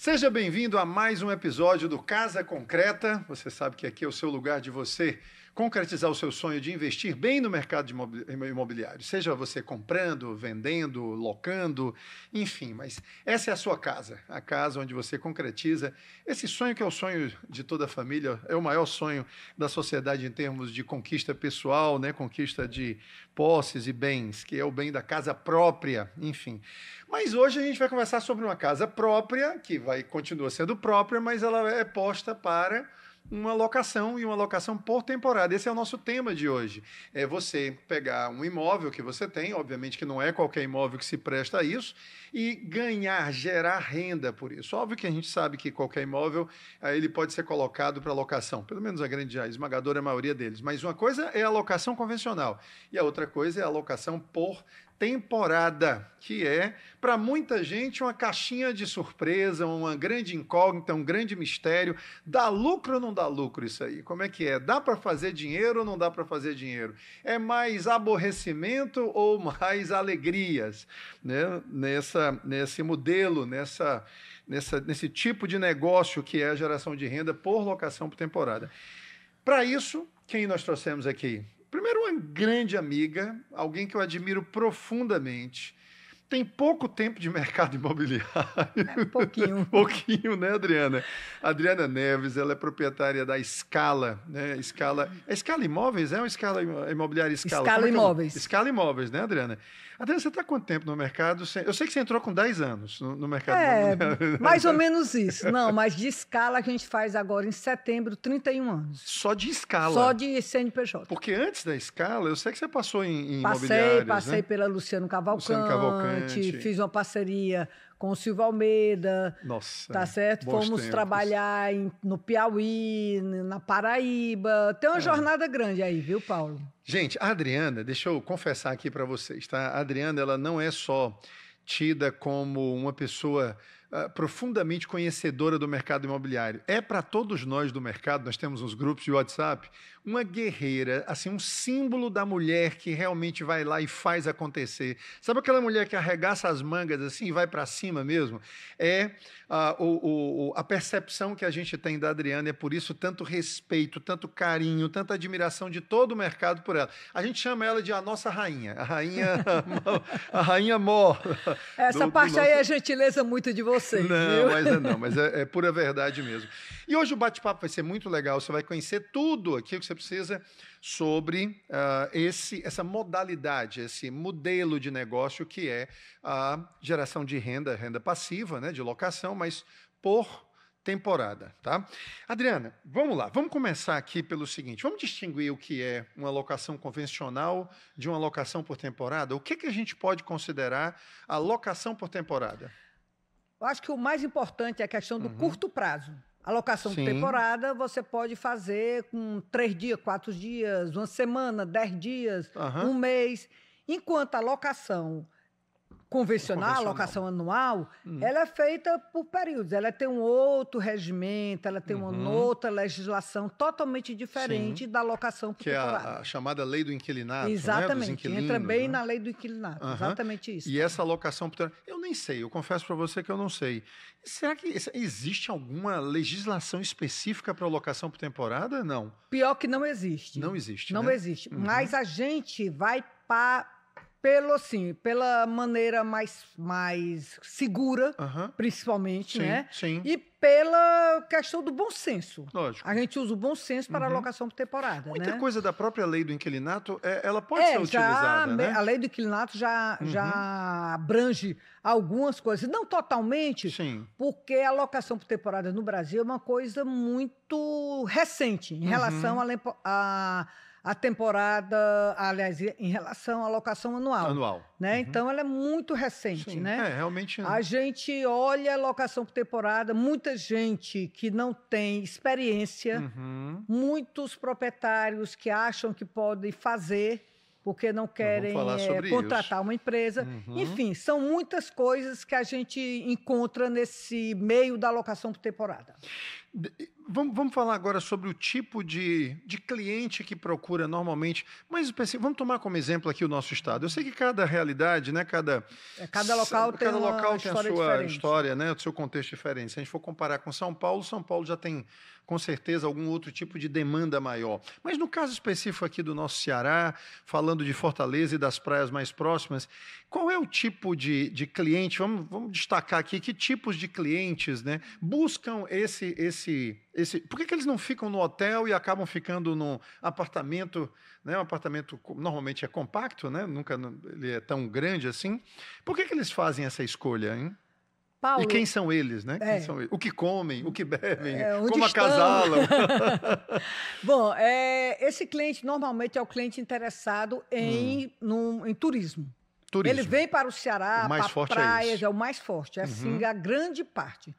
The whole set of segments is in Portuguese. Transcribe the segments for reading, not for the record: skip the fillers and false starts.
Seja bem-vindo a mais um episódio do Casa Concreta. Você sabe que aqui é o seu lugar de você concretizar o seu sonho de investir bem no mercado imobiliário. Seja você comprando, vendendo, locando, enfim. Mas essa é a sua casa, a casa onde você concretiza esse sonho que é o sonho de toda a família, é o maior sonho da sociedade em termos de conquista pessoal, né? Conquista de posses e bens, que é o bem da casa própria, enfim. Mas hoje a gente vai conversar sobre uma casa própria, que continua sendo própria, mas ela é posta para uma locação e uma locação por temporada. Esse é o nosso tema de hoje. É você pegar um imóvel que você tem, obviamente que não é qualquer imóvel que se presta a isso, e ganhar, gerar renda por isso. Óbvio que a gente sabe que qualquer imóvel ele pode ser colocado para locação, pelo menos a esmagadora maioria deles. Mas uma coisa é a locação convencional e a outra coisa é a locação por temporada, que é, para muita gente, uma caixinha de surpresa, uma grande incógnita, um grande mistério. Dá lucro ou não dá lucro isso aí? Como é que é? Dá para fazer dinheiro ou não dá para fazer dinheiro? É mais aborrecimento ou mais alegrias, né? Nesse modelo, nesse tipo de negócio que é a geração de renda por locação por temporada. Para isso, quem nós trouxemos aqui? Primeiro, uma grande amiga, alguém que eu admiro profundamente. Tem pouco tempo de mercado imobiliário. Pouquinho. Pouquinho, né, Adriana? Adriana Neves, ela é proprietária da Scala, né? É Scala Imóveis, é? Ou Scala Imobiliária Scala? Scala Imóveis. Scala Imóveis, né, Adriana? Adriana, você está há quanto tempo no mercado? Eu sei que você entrou com 10 anos no mercado imobiliário. Mais ou menos isso. Não, mas de Scala a gente faz agora em setembro 31 anos. Só de Scala? Só de CNPJ. Porque antes da Scala, eu sei que você passou em imobiliárias, Passei né? pela Luciano Cavalcante, fiz uma parceria com o Silvio Almeida. Nossa, tá certo? Fomos tempos. trabalhar no Piauí, na Paraíba. Tem uma jornada grande aí, viu, Paulo? Gente, a Adriana, deixa eu confessar aqui para vocês, tá? A Adriana, ela não é só tida como uma pessoa profundamente conhecedora do mercado imobiliário. É para todos nós do mercado, nós temos uns grupos de WhatsApp, uma guerreira, assim, um símbolo da mulher que realmente vai lá e faz acontecer. Sabe aquela mulher que arregaça as mangas assim e vai para cima mesmo? É a percepção que a gente tem da Adriana, é por isso tanto respeito, tanto carinho, tanta admiração de todo o mercado por ela. A gente chama ela de a nossa rainha, a rainha mor. Essa parte aí é gentileza muito de vocês, não, mas é pura verdade mesmo. E hoje o bate-papo vai ser muito legal, você vai conhecer tudo aquilo que você precisa sobre essa modalidade, esse modelo de negócio que é a geração de renda passiva, né, de locação, mas por temporada, tá? Adriana, vamos lá, vamos começar aqui pelo seguinte, vamos distinguir o que é uma locação convencional de uma locação por temporada? O que a gente pode considerar a locação por temporada? Eu acho que o mais importante é a questão do curto prazo. A locação por temporada você pode fazer com 3 dias, 4 dias, uma semana, 10 dias, um mês. Enquanto a locação convencional, a locação anual, ela é feita por períodos. Ela tem um outro regimento, ela tem uma outra legislação totalmente diferente da locação por temporada. Que é a chamada lei do inquilinato, exatamente, né? Entra bem na lei do inquilinato, exatamente isso. E essa locação por temporada, eu nem sei, eu confesso para você que eu não sei. Será que existe alguma legislação específica para locação por temporada? Não. Pior que não existe. Não existe, Não né? existe. Mas a gente vai pela maneira mais segura, principalmente, né? Sim. E pela questão do bom senso. Lógico. A gente usa o bom senso para a locação por temporada, Muita né? coisa da própria lei do inquilinato, ela pode ser utilizada, né? A lei do inquilinato já abrange algumas coisas. Não totalmente, porque a locação por temporada no Brasil é uma coisa muito recente em relação a temporada, aliás, em relação à locação anual. Né? Então, ela é muito recente, né? Realmente. A gente olha a locação por temporada, muita gente que não tem experiência, muitos proprietários que acham que podem fazer porque não querem contratar uma empresa. Enfim, são muitas coisas que a gente encontra nesse meio da locação por temporada. Vamos falar agora sobre o tipo de cliente que procura normalmente, mas vamos tomar como exemplo aqui o nosso estado. Eu sei que cada realidade, né, cada local tem a sua diferente. história, né, o seu contexto diferente. Se a gente for comparar com São Paulo já tem com certeza algum outro tipo de demanda maior. Mas no caso específico aqui do nosso Ceará, falando de Fortaleza e das praias mais próximas, qual é o tipo de cliente? Vamos destacar aqui que tipos de clientes, né, buscam esse. Por que eles não ficam no hotel e acabam ficando num apartamento, né? Um apartamento normalmente é compacto, né? Nunca ele é tão grande assim. Por que eles fazem essa escolha, hein? Paulo, e quem são eles, né? Quem são eles? O que comem, o que bebem, como estão? acasalam. Bom, esse cliente normalmente é o cliente interessado em turismo. Ele vem para o Ceará, para praias, é o mais forte. É assim, a grande parte.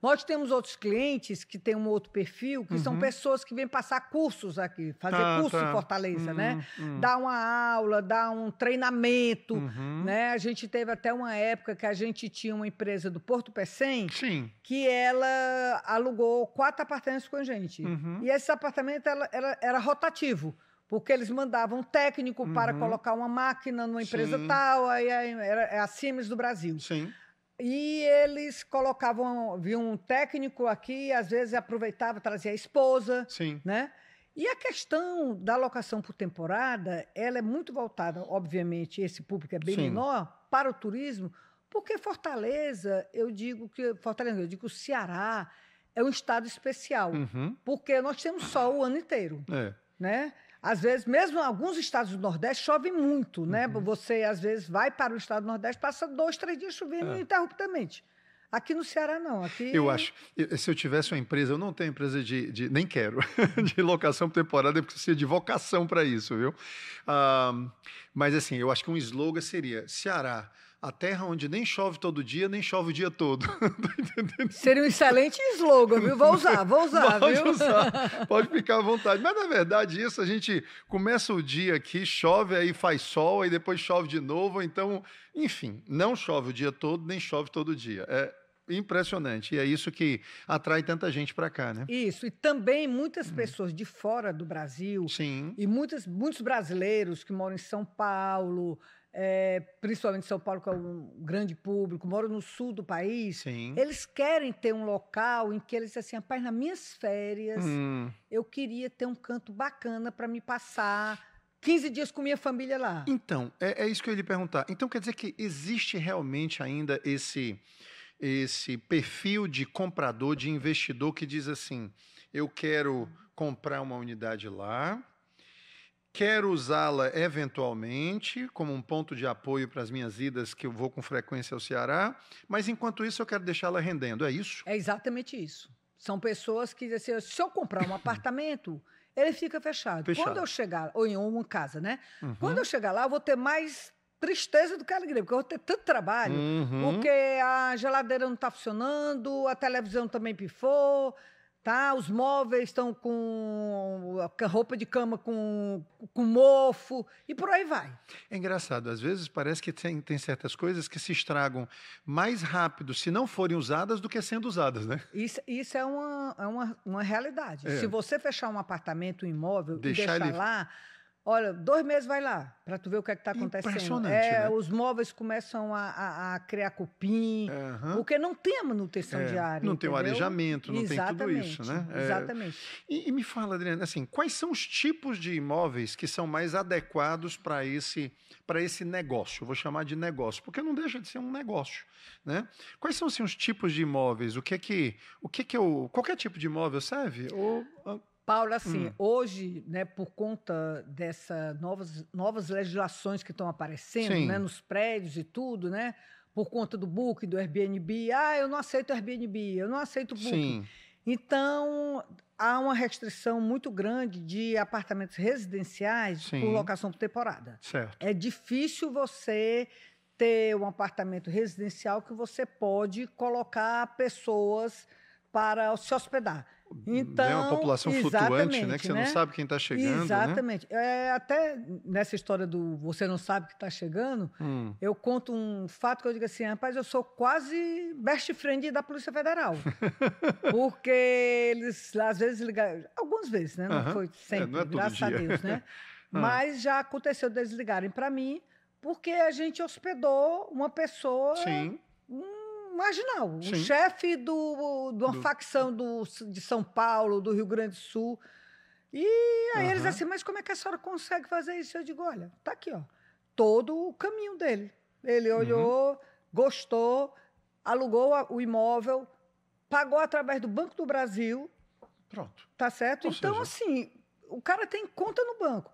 Nós temos outros clientes que têm um outro perfil, que são pessoas que vêm passar cursos aqui, fazer curso em Fortaleza, né? Dar uma aula, dar um treinamento, né? A gente teve até uma época que a gente tinha uma empresa do Porto Pecém, que ela alugou 4 apartamentos com a gente. E esse apartamento era rotativo, porque eles mandavam um técnico para colocar uma máquina numa empresa tal, aí era a Siemens do Brasil. E eles viam um técnico aqui, às vezes aproveitava, trazia a esposa, né? E a questão da locação por temporada, ela é muito voltada, obviamente, esse público é bem menor, para o turismo, porque Fortaleza, eu digo que o Ceará é um estado especial, porque nós temos sol o ano inteiro, né? Às vezes, mesmo em alguns estados do Nordeste, chove muito, né? Você, às vezes, vai para o estado do Nordeste, passa 2, 3 dias chovendo ininterruptamente. Aqui no Ceará, não. Aqui... Eu acho. Se eu tivesse uma empresa, eu não tenho empresa nem quero, de locação por temporada, eu preciso de vocação para isso, viu? Mas, assim, eu acho que um slogan seria Ceará, a terra onde nem chove todo dia, nem chove o dia todo. Seria um excelente slogan, viu? Vou usar, Pode usar, pode ficar à vontade. Mas, na verdade, isso a gente começa o dia aqui, chove, aí faz sol, aí depois chove de novo. Então, enfim, não chove o dia todo, nem chove todo dia. É impressionante. E é isso que atrai tanta gente para cá, né? Isso. E também muitas pessoas de fora do Brasil e muitos brasileiros que moram em São Paulo... principalmente São Paulo, que é um grande público, moram no sul do país, eles querem ter um local em que eles dizem assim, rapaz, nas minhas férias, eu queria ter um canto bacana para me passar 15 dias com minha família lá. Então, é isso que eu ia lhe perguntar. Então, quer dizer que existe realmente ainda esse perfil de comprador, de investidor que diz assim, eu quero comprar uma unidade lá, quero usá-la eventualmente como um ponto de apoio para as minhas idas, que eu vou com frequência ao Ceará, mas enquanto isso eu quero deixá-la rendendo, é isso? É exatamente isso. São pessoas que dizem assim, se eu comprar um apartamento, ele fica fechado. Quando eu chegar, ou em uma casa, né? Quando eu chegar lá, eu vou ter mais tristeza do que alegria, porque eu vou ter tanto trabalho, porque a geladeira não está funcionando, a televisão também pifou, tá? Os móveis estão com a roupa de cama com mofo e por aí vai. É engraçado, às vezes parece que tem certas coisas que se estragam mais rápido se não forem usadas do que sendo usadas, né? Isso é uma realidade. Se você fechar um apartamento, um imóvel e deixar lá, olha, 2 meses vai lá, para tu ver o que está acontecendo. Impressionante, né? Os móveis começam a criar cupim, porque não tem a manutenção diária. Não tem o arejamento, não tem tudo isso, né? Exatamente. E me fala, Adriana, assim, quais são os tipos de imóveis que são mais adequados para esse negócio? Eu vou chamar de negócio, porque não deixa de ser um negócio, né? Quais são assim, os tipos de imóveis? Qualquer tipo de imóvel serve? Paulo, assim, hoje, né, por conta dessas novas legislações que estão aparecendo, né, nos prédios e tudo, né, por conta do Booking, do Airbnb, eu não aceito Airbnb, eu não aceito Booking. Então, há uma restrição muito grande de apartamentos residenciais por locação por temporada. Certo. É difícil você ter um apartamento residencial que você pode colocar pessoas para se hospedar. Então, é uma população flutuante, né? Que você não sabe quem está chegando. Exatamente. Né? Até nessa história do você não sabe que está chegando, eu conto um fato que eu digo assim, rapaz, eu sou quase best friend da Polícia Federal. Porque eles, às vezes, ligaram... Algumas vezes, né? Não foi sempre, não é graças a Deus, né? Mas já aconteceu deles ligarem para mim, porque a gente hospedou uma pessoa... Sim. Marginal, um chefe de uma facção de São Paulo, do Rio Grande do Sul. E aí eles assim, mas como é que a senhora consegue fazer isso? Eu digo, olha, tá aqui, ó, todo o caminho dele. Ele olhou, gostou, alugou o imóvel, pagou através do Banco do Brasil. Pronto. Tá certo? Ou então, seja... assim, o cara tem conta no banco.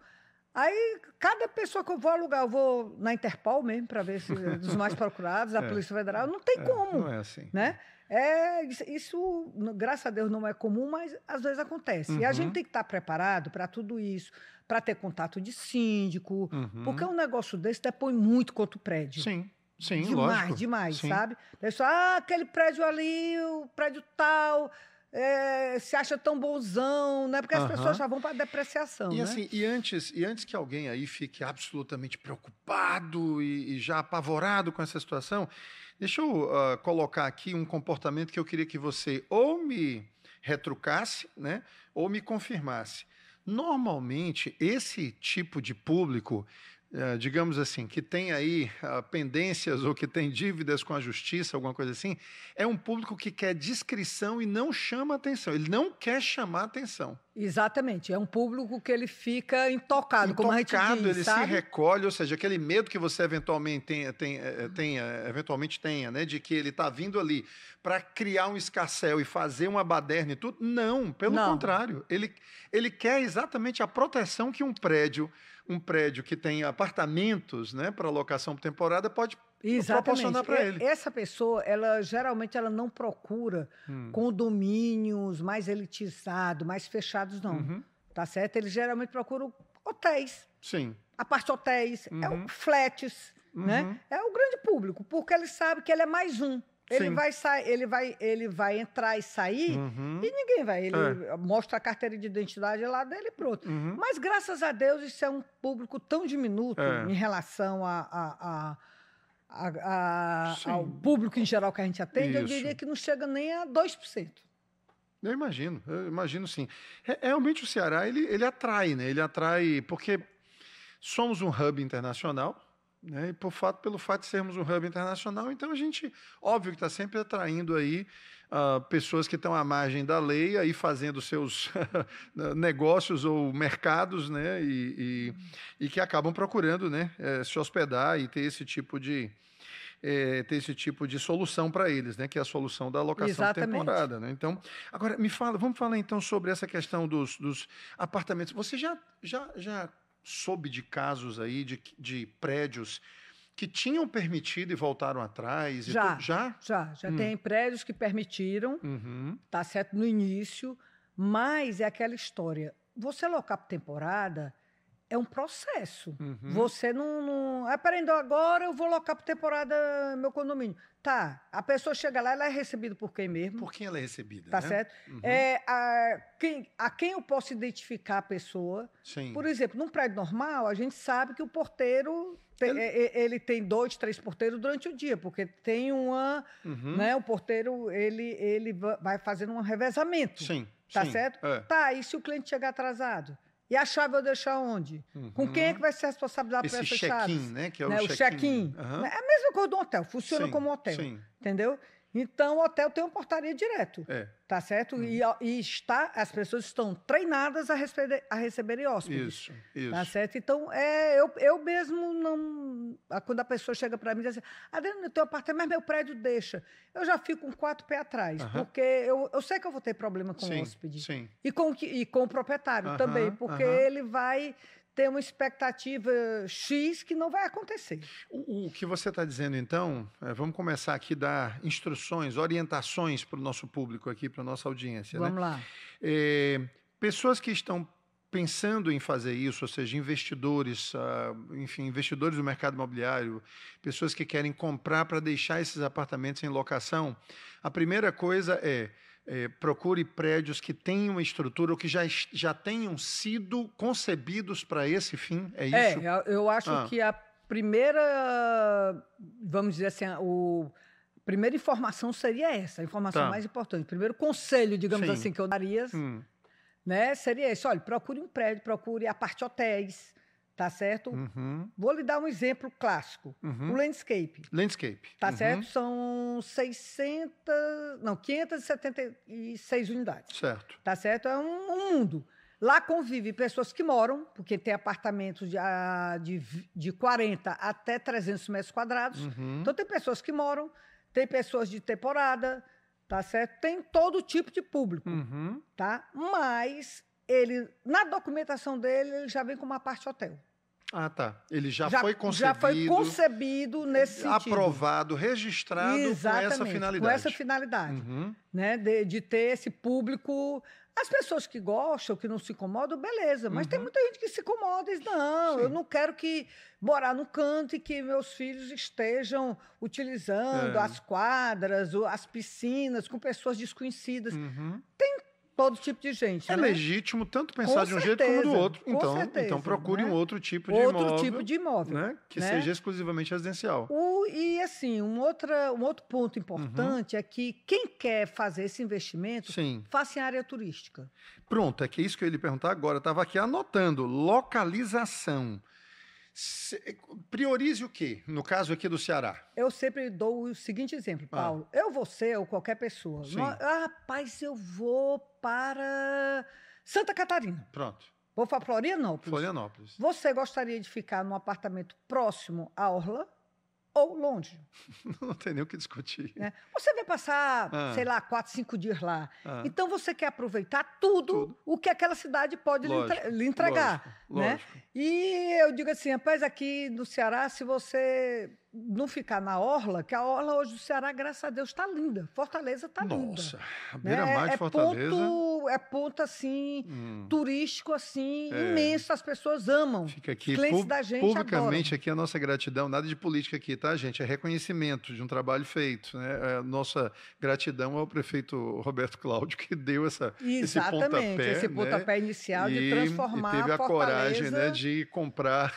Aí, cada pessoa que eu vou alugar, eu vou na Interpol mesmo, para ver se dos mais procurados, a Polícia Federal, não tem como. Não é assim. Né? Isso, graças a Deus, não é comum, mas às vezes acontece. E a gente tem que estar preparado para tudo isso, para ter contato de síndico, porque um negócio desse depõe muito contra o prédio. Sim, demais, lógico. Demais, sim. Sabe? Pessoal, aquele prédio ali, o prédio tal... se acha tão bonzão, né? Porque as pessoas já vão para a depreciação, e né? Assim, e antes que alguém aí fique absolutamente preocupado e já apavorado com essa situação, deixa eu colocar aqui um comportamento que eu queria que você ou me retrucasse, né? Ou me confirmasse. Normalmente, esse tipo de público... digamos assim, que tem aí pendências ou que tem dívidas com a justiça, alguma coisa assim, é um público que quer discrição e não chama atenção. Ele não quer chamar atenção. Exatamente. É um público que ele fica intocado, como a gente diz, ele sabe? se recolhe, ou seja, aquele medo que você eventualmente tenha, né, de que ele está vindo ali para criar um escarcéu e fazer uma baderna e tudo. Não, pelo contrário. Ele quer exatamente a proteção que um prédio que tem apartamentos, né, para locação por temporada pode proporcionar para ele. Essa pessoa, geralmente ela não procura condomínios mais elitizados, mais fechados, não. Tá certo? Eles geralmente procuram hotéis. Sim. Apart-hotéis, flats, né? É o grande público, porque ele sabe que ele é mais um. Ele vai entrar e sair e ninguém vai. Ele mostra a carteira de identidade lá dele e pronto. Mas, graças a Deus, isso é um público tão diminuto em relação ao público em geral que a gente atende. Isso. Eu diria que não chega nem a 2%. Eu imagino sim. Realmente o Ceará, ele atrai, né? Ele atrai porque somos um hub internacional. Né? E pelo fato de sermos um hub internacional, então a gente, óbvio que está sempre atraindo aí pessoas que estão à margem da lei, aí fazendo seus negócios ou mercados, né? E que acabam procurando, né? Se hospedar e ter esse tipo de solução para eles, né? Que é a solução da alocação de temporada. Né? Então, agora vamos falar então sobre essa questão dos apartamentos. Você já soube de casos aí de prédios que tinham permitido e voltaram atrás? Já tem prédios que permitiram, tá certo, no início, mas é aquela história. Você alocar por temporada é um processo. Você não... Peraí, agora eu vou alocar por temporada meu condomínio. Tá, a pessoa chega lá, ela é recebida por quem mesmo? Por quem ela é recebida, tá né? Certo? A quem eu posso identificar a pessoa? Sim. Por exemplo, num prédio normal, a gente sabe que o porteiro... Ele tem 2, 3 porteiros durante o dia, porque tem uma... Né, o porteiro, ele vai fazendo um revezamento. Sim. Tá certo? Tá, e se o cliente chegar atrasado? E a chave eu deixar onde? Com quem é que vai ser responsabilizado por essas chaves? Check-in, né? Que é o check-in. É a mesma coisa do hotel, funciona como hotel. Sim. Entendeu? Então, o hotel tem uma portaria direto. Tá certo? E as pessoas estão treinadas a receberem hóspedes. Isso. Tá certo? Então, eu mesmo não... Quando a pessoa chega para mim e diz assim, Adriana, eu tenho apartamento, mas meu prédio deixa. Eu já fico com 4 pés atrás, porque eu sei que eu vou ter problema com o hóspede. Sim. E com o proprietário também, porque ele vai ter uma expectativa X que não vai acontecer. O que você está dizendo, então, vamos começar aqui a dar instruções, orientações para o nosso público aqui, para a nossa audiência. Vamos lá. Pessoas que estão pensando em fazer isso, ou seja, investidores, investidores do mercado imobiliário, pessoas que querem comprar para deixar esses apartamentos em locação, a primeira coisa é procure prédios que tenham uma estrutura ou que já tenham sido concebidos para esse fim, é isso? Eu acho que a primeira, vamos dizer assim, a primeira informação seria essa, a informação mais importante. O primeiro conselho, digamos assim, que eu daria, né, seria esse. Olha, procure um prédio, procure a parte hotéis, tá certo? Vou lhe dar um exemplo clássico. O landscape. Tá certo? São 576 unidades. Certo. Tá certo? É um mundo. Lá convive pessoas que moram, porque tem apartamentos de 40 até 300 metros quadrados. Então, tem pessoas que moram, tem pessoas de temporada, tá certo? Tem todo tipo de público, tá? Mas ele, na documentação dele, ele já vem com uma parte hotel. Ah, tá. Ele já foi concebido. Já foi concebido nesse sentido. Aprovado, registrado. Exatamente, com essa finalidade. Com essa finalidade. Né? De ter esse público. As pessoas que gostam, que não se incomodam, beleza. Mas tem muita gente que se incomoda e diz, não, eu não quero morar no canto e que meus filhos estejam utilizando as quadras, as piscinas, com pessoas desconhecidas. Tem todo tipo de gente. É legítimo tanto pensar de um jeito como do outro. Então procure um outro tipo de imóvel. Outro tipo de imóvel. Né? Que seja exclusivamente residencial. E assim, um outro ponto importante é que quem quer fazer esse investimento, faça em área turística. Pronto, é que é isso que eu ia lhe perguntar agora. Eu estava aqui anotando. Localização. Priorize o quê? No caso aqui do Ceará. Eu sempre dou o seguinte exemplo, Paulo. Eu vou ser, ou qualquer pessoa. Rapaz, eu vou para Santa Catarina. Pronto. Vou para Florianópolis. Você gostaria de ficar num apartamento próximo à orla ou longe? Não tem nem o que discutir. Né? Você vai passar, sei lá, 4, 5 dias lá. Então, você quer aproveitar tudo o que aquela cidade pode lhe entregar. Lógico. E eu digo assim, rapaz, aqui no Ceará, se você não ficar na orla, que a orla hoje do Ceará, graças a Deus, está linda. Fortaleza está linda. Nossa, a beira-mar de Fortaleza. É ponto, assim, turístico, assim, imenso. As pessoas amam. Fica aqui, os clientes da gente publicamente, adoram. Aqui a nossa gratidão, nada de política aqui, tá, gente? É reconhecimento de um trabalho feito, né? A nossa gratidão ao prefeito Roberto Cláudio, que deu esse pontapé inicial de transformar e teve a coragem, né, de comprar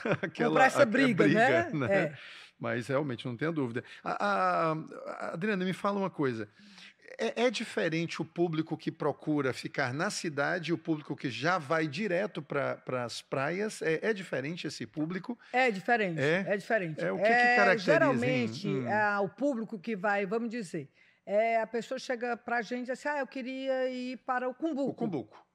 essa briga, né? Mas realmente, não tenha dúvida. Adriana, me fala uma coisa. É diferente o público que procura ficar na cidade e o público que já vai direto para as praias? É diferente esse público? É diferente. É diferente. O que caracteriza? Geralmente, o público que vai, vamos dizer, a pessoa chega para a gente e diz assim, eu queria ir para o Cumbuco. O Cumbuco.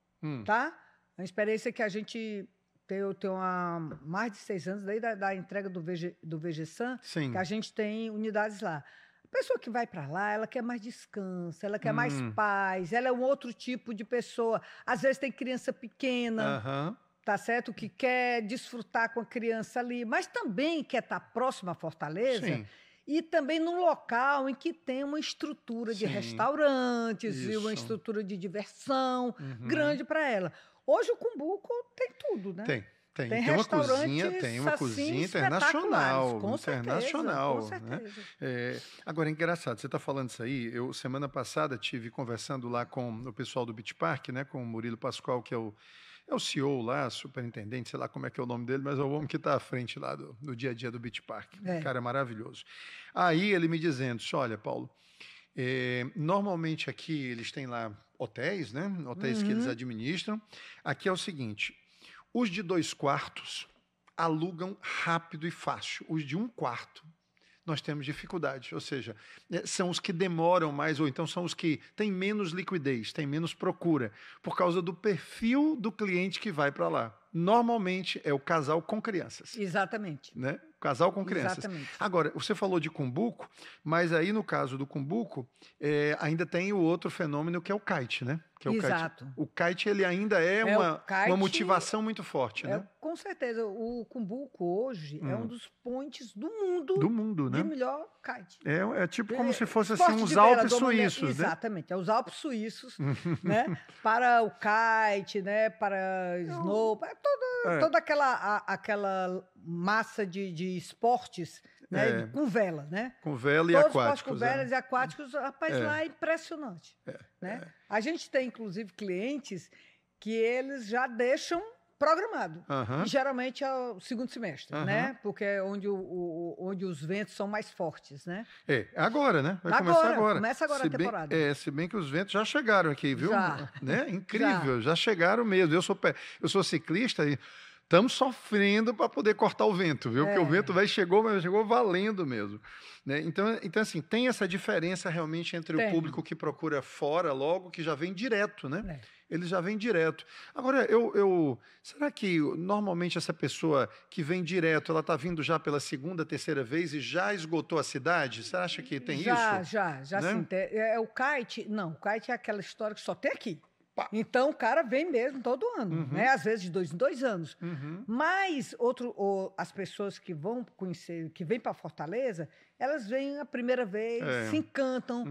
Tá? Uma experiência que a gente... Eu tenho há mais de 6 anos, desde da entrega do VGSAN, que a gente tem unidades lá. A pessoa que vai para lá, ela quer mais descanso, ela quer mais paz, ela é um outro tipo de pessoa. Às vezes tem criança pequena, tá certo? Que quer desfrutar com a criança ali, mas também quer estar próximo à Fortaleza. E também num local em que tem uma estrutura de restaurantes e uma estrutura de diversão grande para ela. Hoje o Cumbuco tem tudo, né? Tem uma cozinha internacional. Com certeza. Né? Agora, é engraçado, você está falando isso aí. Eu, semana passada, estive conversando lá com o pessoal do Beach Park, né, com o Murilo Pascoal, que é o CEO lá, superintendente, sei lá como é que é o nome dele, mas é o homem que está à frente lá do dia a dia do Beach Park. Cara, é maravilhoso. Aí ele me dizendo, olha, Paulo, normalmente aqui eles têm lá hotéis, né? Hotéis que eles administram. Aqui é o seguinte, os de 2 quartos alugam rápido e fácil. Os de 1 quarto nós temos dificuldade, ou seja, são os que demoram mais, ou então são os que têm menos liquidez, têm menos procura, por causa do perfil do cliente que vai para lá. Normalmente é o casal com crianças. Exatamente. Né? Casal com crianças. Exatamente. Agora, você falou de Cumbuco, mas aí no caso do Cumbuco, ainda tem o outro fenômeno que é o kite, né? Que é o Exato. Kite. O kite, ele ainda uma motivação muito forte, né? Com certeza. O Cumbuco hoje é um dos pontes do mundo. Do mundo, né? De melhor kite. É tipo como se fosse assim, uns Alpes suíços, né? Exatamente. É os Alpes suíços, né? Para o kite, né? Para snow, para toda aquela massa de esportes, né? Com vela, né? Com vela e todos aquáticos. Todos com velas e aquáticos, rapaz, lá é impressionante. Né? A gente tem, inclusive, clientes que eles já deixam programado. E geralmente é o segundo semestre, né? Porque é onde os ventos são mais fortes, né? Agora, né? Vai começar agora. Começa agora a temporada. Se bem que os ventos já chegaram aqui, viu? Já. Né? Incrível, já chegaram mesmo. Eu sou ciclista e estamos sofrendo para poder cortar o vento, viu? Porque o vento chegou, mas chegou valendo mesmo. Né? Então, assim, tem essa diferença realmente entre o público que procura fora logo, que já vem direto, né? Ele já vem direto. Agora, será que normalmente essa pessoa que vem direto, ela está vindo já pela segunda, terceira vez e já esgotou a cidade? Você acha que tem isso? Já né? sim. O kite, não, o kite é aquela história que só tem aqui. Então, o cara vem mesmo todo ano, né? Às vezes de 2 em 2 anos. Mas as pessoas que vão conhecer, que vêm para Fortaleza, elas vêm a primeira vez, se encantam,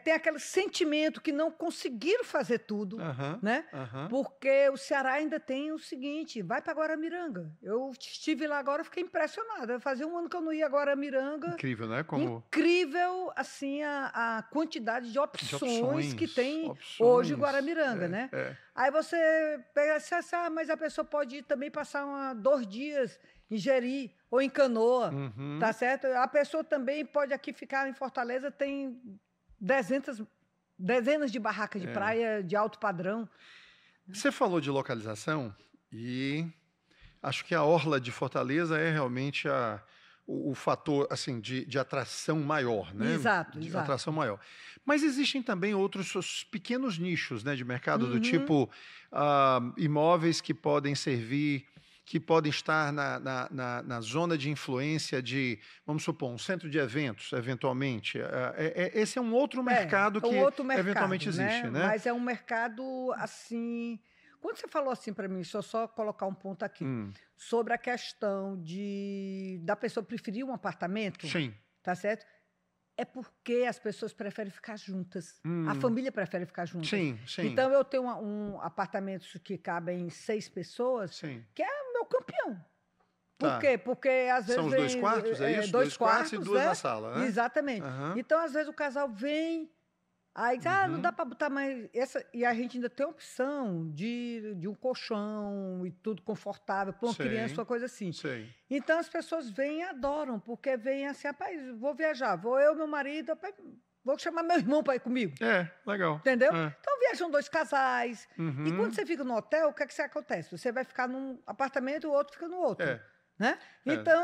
tem aquele sentimento que não conseguiram fazer tudo, né? Porque o Ceará ainda tem o seguinte, vai para Guaramiranga. Eu estive lá agora, fiquei impressionada. Fazia um ano que eu não ia a Guaramiranga. Incrível, né? Incrível, assim, a quantidade de opções que tem hoje em Guaramiranga, né? Aí você pega assim, mas a pessoa pode ir também passar 2 dias em Jeri ou em Canoa, tá certo? A pessoa também pode aqui ficar em Fortaleza, tem dezenas de barracas de praia de alto padrão. Você falou de localização e acho que a orla de Fortaleza é realmente o fator assim, de atração maior, né? Exato. Atração maior. Mas existem também outros pequenos nichos, né, de mercado, do tipo imóveis que podem servir, que podem estar na zona de influência de, vamos supor, um centro de eventos, eventualmente. Esse é um outro mercado que eventualmente existe, né? Mas é um mercado, assim... Quando você falou assim para mim, deixa eu só colocar um ponto aqui, sobre a questão da pessoa preferir um apartamento, sim, tá certo? É porque as pessoas preferem ficar juntas. A família prefere ficar juntas. Sim. Então, eu tenho um apartamento que cabem 6 pessoas, que é o meu campeão. Por quê? Porque, às vezes... São os 2 quartos, é isso? 2 quartos e 2 na sala, né? Exatamente. Então, às vezes, o casal vem... Aí, não dá para botar mais... E a gente ainda tem a opção de um colchão e tudo confortável para uma criança, uma coisa assim. Então, as pessoas vêm e adoram, porque vêm assim, rapaz, vou viajar, vou eu, meu marido, rapaz, vou chamar meu irmão para ir comigo. Legal. Entendeu? Então, viajam 2 casais. E quando você fica no hotel, o que é que acontece? Você vai ficar num apartamento e o outro fica no outro. Né? Então,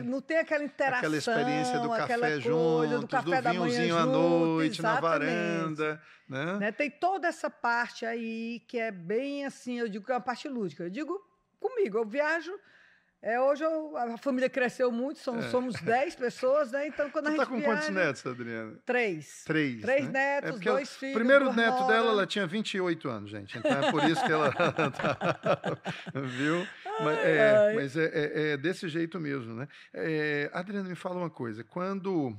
não tem aquela interação, aquela experiência do café juntos, do café da manhã junto, à noite, na varanda. Né? Tem toda essa parte aí que é bem assim, eu digo que é uma parte lúdica. Eu digo comigo, eu viajo... Hoje a família cresceu muito, somos 10 pessoas, né? Então, quando a gente está com quantos netos, Adriana? 3. 3 né? Netos, 2 filhos. O primeiro neto dela, ela tinha 28 anos, gente. Então, é por isso que ela... Viu? Mas é desse jeito mesmo, né? Adriana, me fala uma coisa. Quando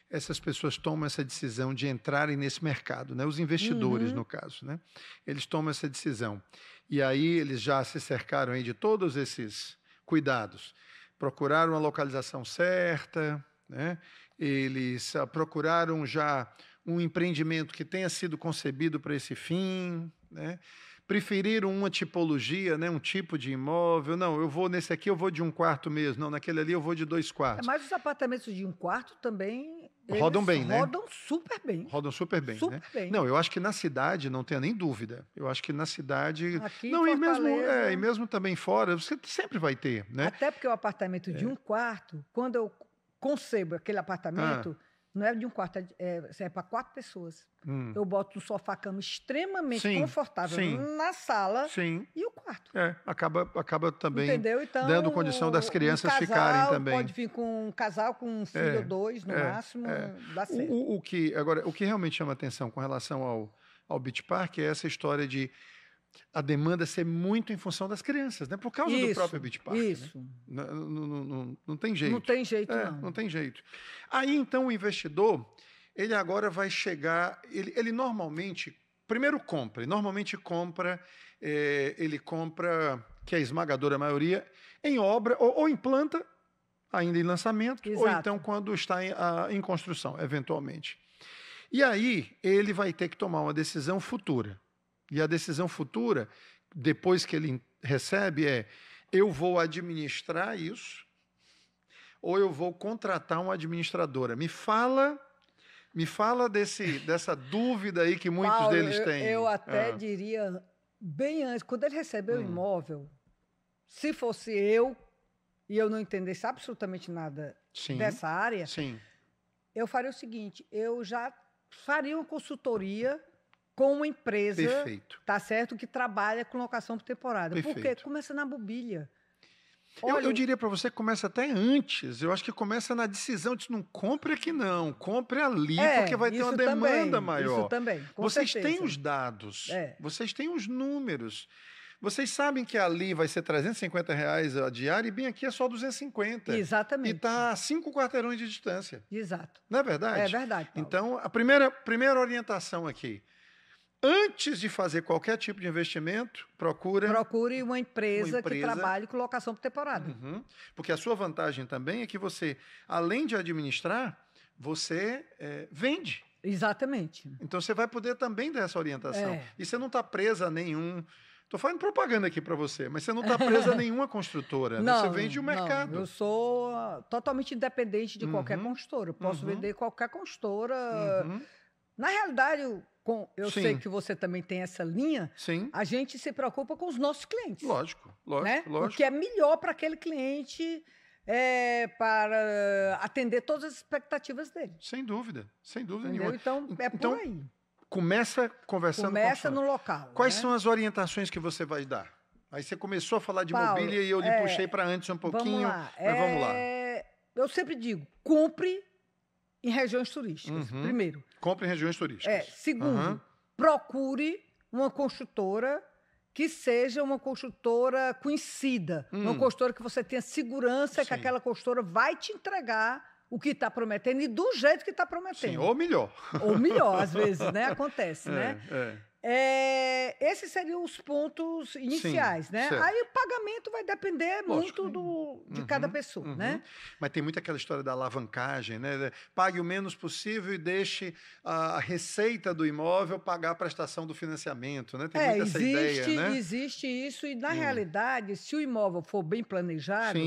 essas pessoas tomam essa decisão de entrarem nesse mercado, né? Os investidores, no caso, né? Eles tomam essa decisão. E aí, eles já se cercaram aí de todos esses... cuidados, procuraram a localização certa, né? Eles procuraram já um empreendimento que tenha sido concebido para esse fim, né? Preferiram uma tipologia, né? Um tipo de imóvel. Não, eu vou nesse aqui, eu vou de 1 quarto mesmo. Não, naquele ali eu vou de 2 quartos. Mas os apartamentos de 1 quarto também... Rodam bem, né? Rodam super bem. Rodam super bem, super né? bem. Não, eu acho que na cidade não tenha nem dúvida. Eu acho que na cidade... Aqui não, em Fortaleza... e mesmo também fora, você sempre vai ter, né? Até porque o apartamento de 1 quarto, quando eu concebo aquele apartamento, não é de 1 quarto, é para 4 pessoas. Eu boto um sofá-cama extremamente confortável na sala e o quarto. Acaba também entendeu? Então, dando condição das crianças ficarem também. Pode vir com um casal, com um filho ou 2, no máximo, dá certo. O que realmente chama atenção com relação ao Beach Park é essa história de a demanda ser muito em função das crianças, né? Por causa do próprio Beach Park. Isso. Né? Não tem jeito. Não tem jeito, não. Não tem jeito. Aí, então, o investidor, ele agora vai chegar... Ele normalmente... Primeiro compra. Ele compra, que é a esmagadora maioria, em obra ou em planta, ainda em lançamento, Exato. ou então quando está em construção, eventualmente. E aí ele vai ter que tomar uma decisão futura. E a decisão futura, depois que ele recebe, eu vou administrar isso ou eu vou contratar uma administradora. Me fala dessa dúvida aí que muitos Paulo, deles têm. Eu até diria, bem antes, quando ele recebeu o imóvel, se fosse eu, e eu não entendesse absolutamente nada dessa área, eu faria o seguinte, eu já faria uma consultoria com uma empresa, tá certo, que trabalha com locação por temporada. Perfeito. Porque começa na mobília. Eu diria para você que começa até antes. Eu acho que começa na decisão de não compre aqui não, compre ali, porque vai ter uma demanda maior. Isso também, com vocês certeza. têm os dados, vocês têm os números. Vocês sabem que ali vai ser R$350 a diária e bem aqui é só 250. Exatamente. E está a 5 quarteirões de distância. Exato. Não é verdade? É verdade, Paulo. Então, a primeira orientação aqui. Antes de fazer qualquer tipo de investimento, procure uma empresa que trabalhe com locação por temporada. Porque a sua vantagem também é que você, além de administrar, você vende. Exatamente. Então, você vai poder também dar essa orientação. E você não está presa a nenhum... Estou fazendo propaganda aqui para você, mas você não está presa a nenhuma construtora. Não, você vende o mercado. Eu sou totalmente independente de qualquer construtora. Eu posso vender qualquer construtora. Na realidade, eu sei que você também tem essa linha. A gente se preocupa com os nossos clientes. Lógico. O que é melhor para aquele cliente para atender todas as expectativas dele. Sem dúvida Entendeu? nenhuma. Então, por aí. Começa conversando Começa no local. Quais são as orientações que você vai dar? Aí você começou a falar de mobília e eu lhe puxei para antes um pouquinho. Vamos lá. Eu sempre digo, compre em regiões turísticas, primeiro. Compre em regiões turísticas. Segundo, procure uma construtora que seja uma construtora conhecida. Uma construtora que você tenha segurança que aquela construtora vai te entregar o que está prometendo e do jeito que está prometendo. Sim, ou melhor. Ou melhor, às vezes, né? Acontece, né? Esses seriam os pontos iniciais, né? Certo. Aí o pagamento vai depender muito de cada pessoa, né? Mas tem muito aquela história da alavancagem, né? Pague o menos possível e deixe a receita do imóvel pagar a prestação do financiamento, né? Tem muita essa ideia, né? Existe isso e, na realidade, se o imóvel for bem planejado...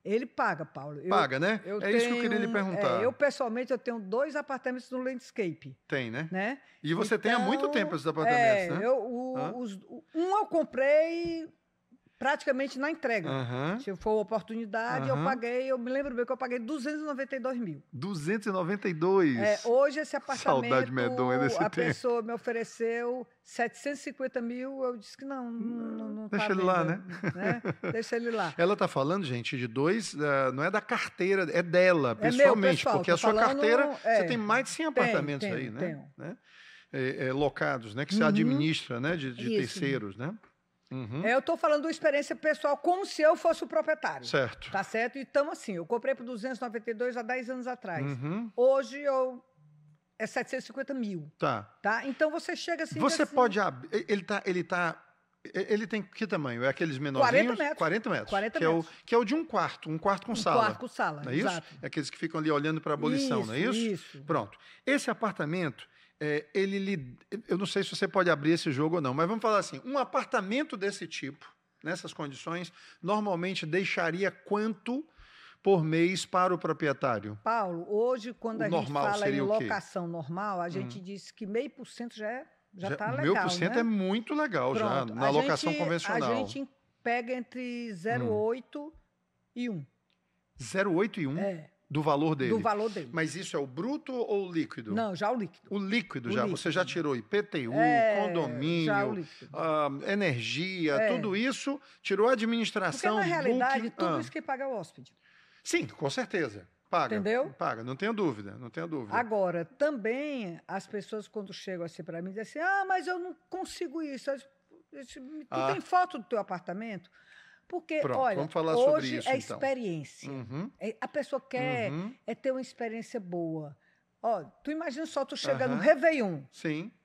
Ele paga, Paulo. Paga, né? Isso que eu queria lhe perguntar. Eu, pessoalmente, eu tenho 2 apartamentos no Landscape. Tem, né? Né? E você tem há muito tempo esses apartamentos, né? Eu comprei praticamente na entrega. Se for oportunidade, eu paguei, eu me lembro bem que eu paguei 292 mil. 292? Hoje esse apartamento, saudade medonha desse tempo. Pessoa me ofereceu 750 mil, eu disse que não deixa tá ele vendo, lá, né? Deixa ele lá. Ela está falando, gente, de 2, não é da carteira, é dela, pessoalmente, pessoal, porque a sua carteira, você tem mais de 100 apartamentos tenho, aí, né? Tenho. Locados, né? Que se administra, né? De terceiros, né? Eu estou falando de uma experiência pessoal como se eu fosse o proprietário. Certo. Tá certo? Então, assim, eu comprei por 292 há 10 anos atrás. Hoje é 750 mil. Tá. Então você chega assim... Você pode abrir... Ele tem que tamanho? É aqueles menorzinhos? 40 metros. 40 metros. Que é o de um quarto com sala. Um quarto com sala, não é isso? Exato. É aqueles que ficam ali olhando para a abolição, não é isso? Isso. Pronto. Esse apartamento... eu não sei se você pode abrir esse jogo ou não, mas vamos falar assim, um apartamento desse tipo, nessas condições, normalmente deixaria quanto por mês para o proprietário? Paulo, hoje, quando a gente fala em locação normal, a gente diz que 0,5% já está legal, 0,5% né? é muito legal. Pronto, já, na locação convencional. A gente pega entre 0,8 e 1. 0,8 e 1? Do valor dele? Do valor dele. Mas isso é o bruto ou o líquido? Não, já o líquido. O líquido já? Você já tirou IPTU, condomínio, energia, tudo isso, tirou a administração. Porque, na realidade, tudo isso que paga é o hóspede. Sim, com certeza. Paga. Entendeu? Paga, não tenho dúvida, não tenho dúvida. Agora, também, as pessoas, quando chegam assim para mim, dizem assim, mas eu não consigo isso. Tu tem foto do teu apartamento? Porque, pronto, olha, vamos falar hoje sobre isso, é então. experiência. A pessoa quer ter uma experiência boa. Tu imagina só, tu chega no Réveillon,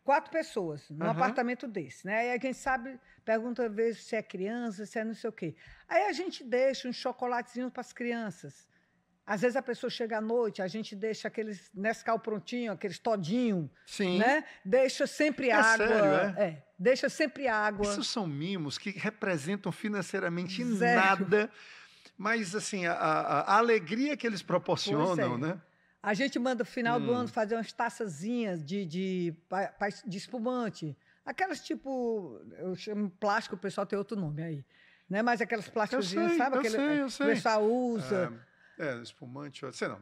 4 pessoas, num apartamento desse, né? Aí a gente sabe, pergunta às vezes se é criança, se é não sei o quê. Aí a gente deixa um chocolatezinho para as crianças. Às vezes a pessoa chega à noite, a gente deixa aqueles Nescau prontinho, aqueles todinho, né? Deixa sempre água. Sério, deixa sempre água. Isso são mimos que representam financeiramente nada, mas assim, a alegria que eles proporcionam, né? A gente manda no final do ano fazer umas taçazinhas de espumante. Aquelas tipo, eu chamo plástico, o pessoal tem outro nome aí. Né? Mas aquelas plásticozinhas, sabe? Eu sei. O pessoal usa. Espumante, sei não.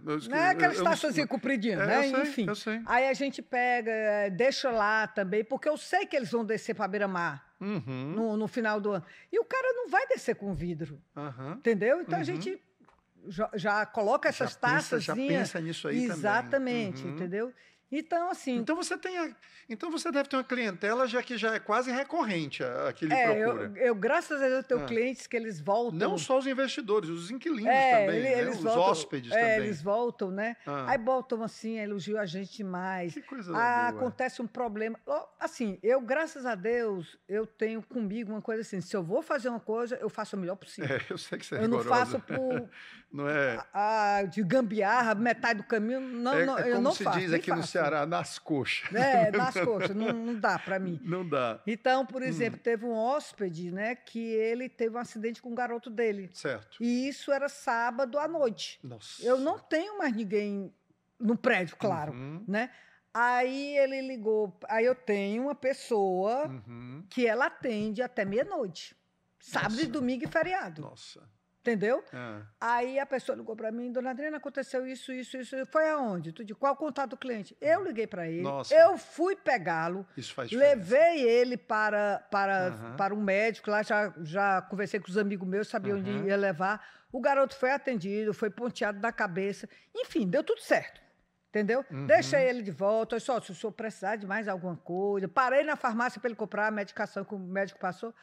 Aquelas taçazinhas compridinhas, né? Enfim. Eu sei. Aí a gente pega, deixa lá também, porque eu sei que eles vão descer para a beira-mar no final do ano. E o cara não vai descer com vidro. Entendeu? Então a gente já coloca essas taçazinhas. Já pensa nisso aí também. Exatamente, entendeu? Então, assim... Então você deve ter uma clientela que já é quase recorrente a que ele procura. Eu, graças a Deus, tenho clientes que eles voltam... Não só os investidores, os inquilinos também, né? Os hóspedes também. Eles voltam, né? Aí voltam assim, elogiam a gente demais. Que coisa boa. Acontece um problema. Assim, graças a Deus, eu tenho comigo uma coisa assim, se eu vou fazer uma coisa, eu faço o melhor possível. Eu sei que você é rigorosa. Eu não faço por... Não é... de gambiarra, metade do caminho, eu não faço. Como se diz aqui no Ceará, nas coxas. Nas coxas, não dá para mim. Não dá. Então, por exemplo, teve um hóspede, né, que ele teve um acidente com o garoto dele. Certo. E isso era sábado à noite. Nossa. Eu não tenho mais ninguém no prédio, claro, né? Aí ele ligou, aí eu tenho uma pessoa que ela atende até meia-noite. Sábado e domingo e feriado. Nossa. Entendeu? Aí a pessoa ligou para mim, dona Adriana, aconteceu isso. Foi aonde? Qual o contato do cliente? Eu liguei para ele, eu fui pegá-lo, levei ele para um médico, lá já conversei com os amigos meus, sabia onde ia levar. O garoto foi atendido, foi ponteado na cabeça, enfim, deu tudo certo. Entendeu? Deixei ele de volta, se o senhor precisar de mais alguma coisa, parei na farmácia para ele comprar a medicação que o médico passou.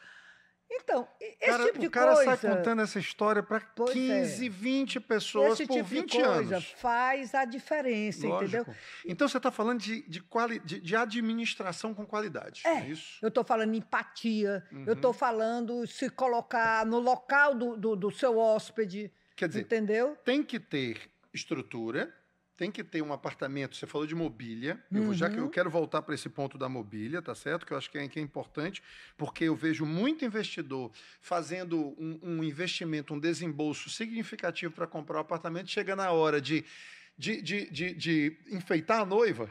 Então, esse tipo de coisa... O cara sai contando essa história para 15, 20 pessoas por 20 anos. Faz a diferença, entendeu? Então, você está falando de administração com qualidade, é isso? Eu estou falando empatia, eu estou falando se colocar no local do seu hóspede, quer dizer, entendeu? Tem que ter estrutura... Tem que ter um apartamento, você falou de mobília, já que eu quero voltar para esse ponto da mobília, tá certo? Que eu acho que é importante, porque eu vejo muito investidor fazendo um investimento, um desembolso significativo para comprar um apartamento, chega na hora de enfeitar a noiva,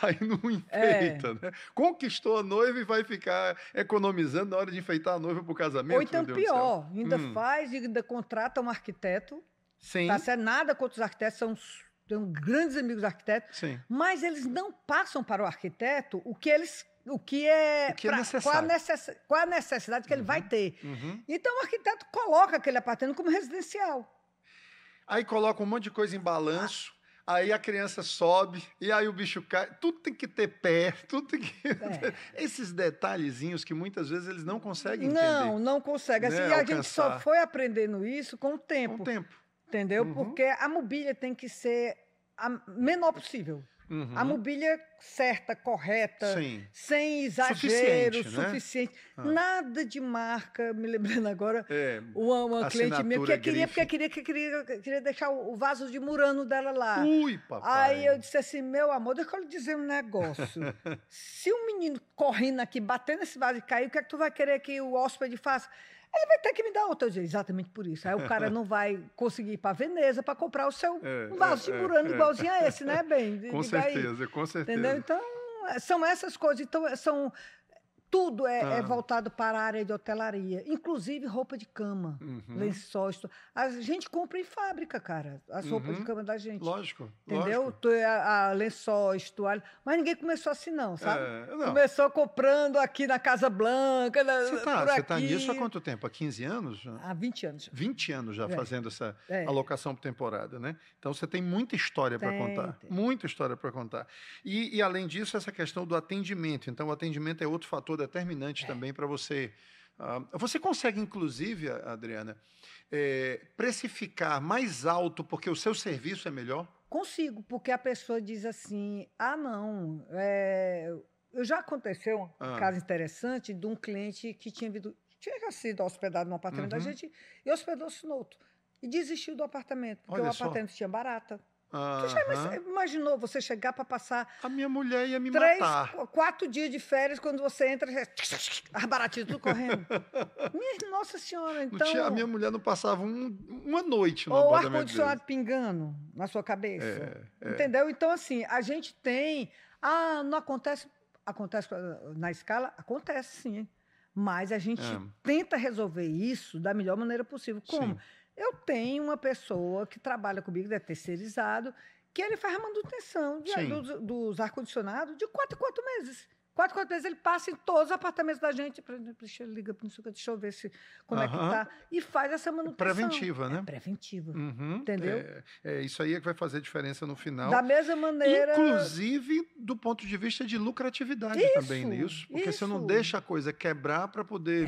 aí não enfeita, né? Conquistou a noiva e vai ficar economizando na hora de enfeitar a noiva para o casamento. Ou então pior, ainda ainda contrata um arquiteto. Sim. Tá certo? Nada contra os arquitetos, tenho grandes amigos arquitetos, mas eles não passam para o arquiteto o que é necessário. Qual a necessidade que ele vai ter. Então o arquiteto coloca aquele apartamento como residencial. Aí coloca um monte de coisa em balanço, aí a criança sobe, e aí o bicho cai. Tudo tem que ter pé, tudo tem que... Esses detalhezinhos que muitas vezes eles não conseguem entender. Não consegue. Assim, e a gente só foi aprendendo isso com o tempo. Com o tempo. Entendeu? Porque a mobília tem que ser a menor possível. A mobília certa, correta, sem exagero, suficiente. Nada de marca, me lembrando agora, uma cliente minha que queria deixar o vaso de Murano dela lá. Ui, papai. Aí eu disse assim, meu amor, deixa eu lhe dizer um negócio. Se um menino correndo aqui, batendo esse vaso e cair, o que é que tu vai querer que o hóspede faça? Ele vai ter que me dar outra. Eu disse, exatamente por isso. Aí o cara não vai conseguir ir para Veneza para comprar o seu vaso de Murano igualzinho a esse, né, bem? Com certeza, com certeza. Entendeu? Então, são essas coisas. Então, tudo é voltado para a área de hotelaria, inclusive roupa de cama, lençóis. A gente compra em fábrica, cara, as roupas de cama da gente. Lógico. Entendeu? Lençóis, toalha. Mas ninguém começou assim, não, sabe? Começou comprando aqui na Casa Blanca. Você está nisso há quanto tempo? Há 15 anos? Há 20 anos. 20 anos já fazendo essa alocação por temporada, né? Então você tem muita história para contar. Muita história para contar. E, além disso, essa questão do atendimento. Então, o atendimento é outro fator determinante também para você. Você consegue, inclusive, Adriana, precificar mais alto porque o seu serviço é melhor? Consigo, porque a pessoa diz assim, não, já aconteceu um caso interessante de um cliente que tinha sido hospedado no apartamento da gente e hospedou-se no outro. e desistiu do apartamento, porque Olha o apartamento tinha barata. Você já Aham. imaginou você chegar para passar A minha mulher ia me 3, matar. 4 dias de férias, quando você entra, as baratinhas tudo correndo? Minha Nossa Senhora, Não tinha- a então... minha mulher não passava uma noite no Ou o apartamento dele. ar-condicionado pingando na sua cabeça. É. Entendeu? Então, assim, a gente tem... Ah, não acontece... Acontece na escala? Acontece, sim. Mas a gente tenta resolver isso da melhor maneira possível. Como? Sim. Eu tenho uma pessoa que trabalha comigo, é terceirizado, que ele faz a manutenção dos ar-condicionados de 4 em 4 meses. 4 em 4 meses ele passa em todos os apartamentos da gente. Deixa eu ver como é que tá. E faz essa manutenção. Preventiva, né? É preventiva. Uhum. Entendeu? Isso aí é que vai fazer diferença no final. Da mesma maneira... Inclusive do ponto de vista de lucratividade também nisso. Porque você não deixa a coisa quebrar para poder...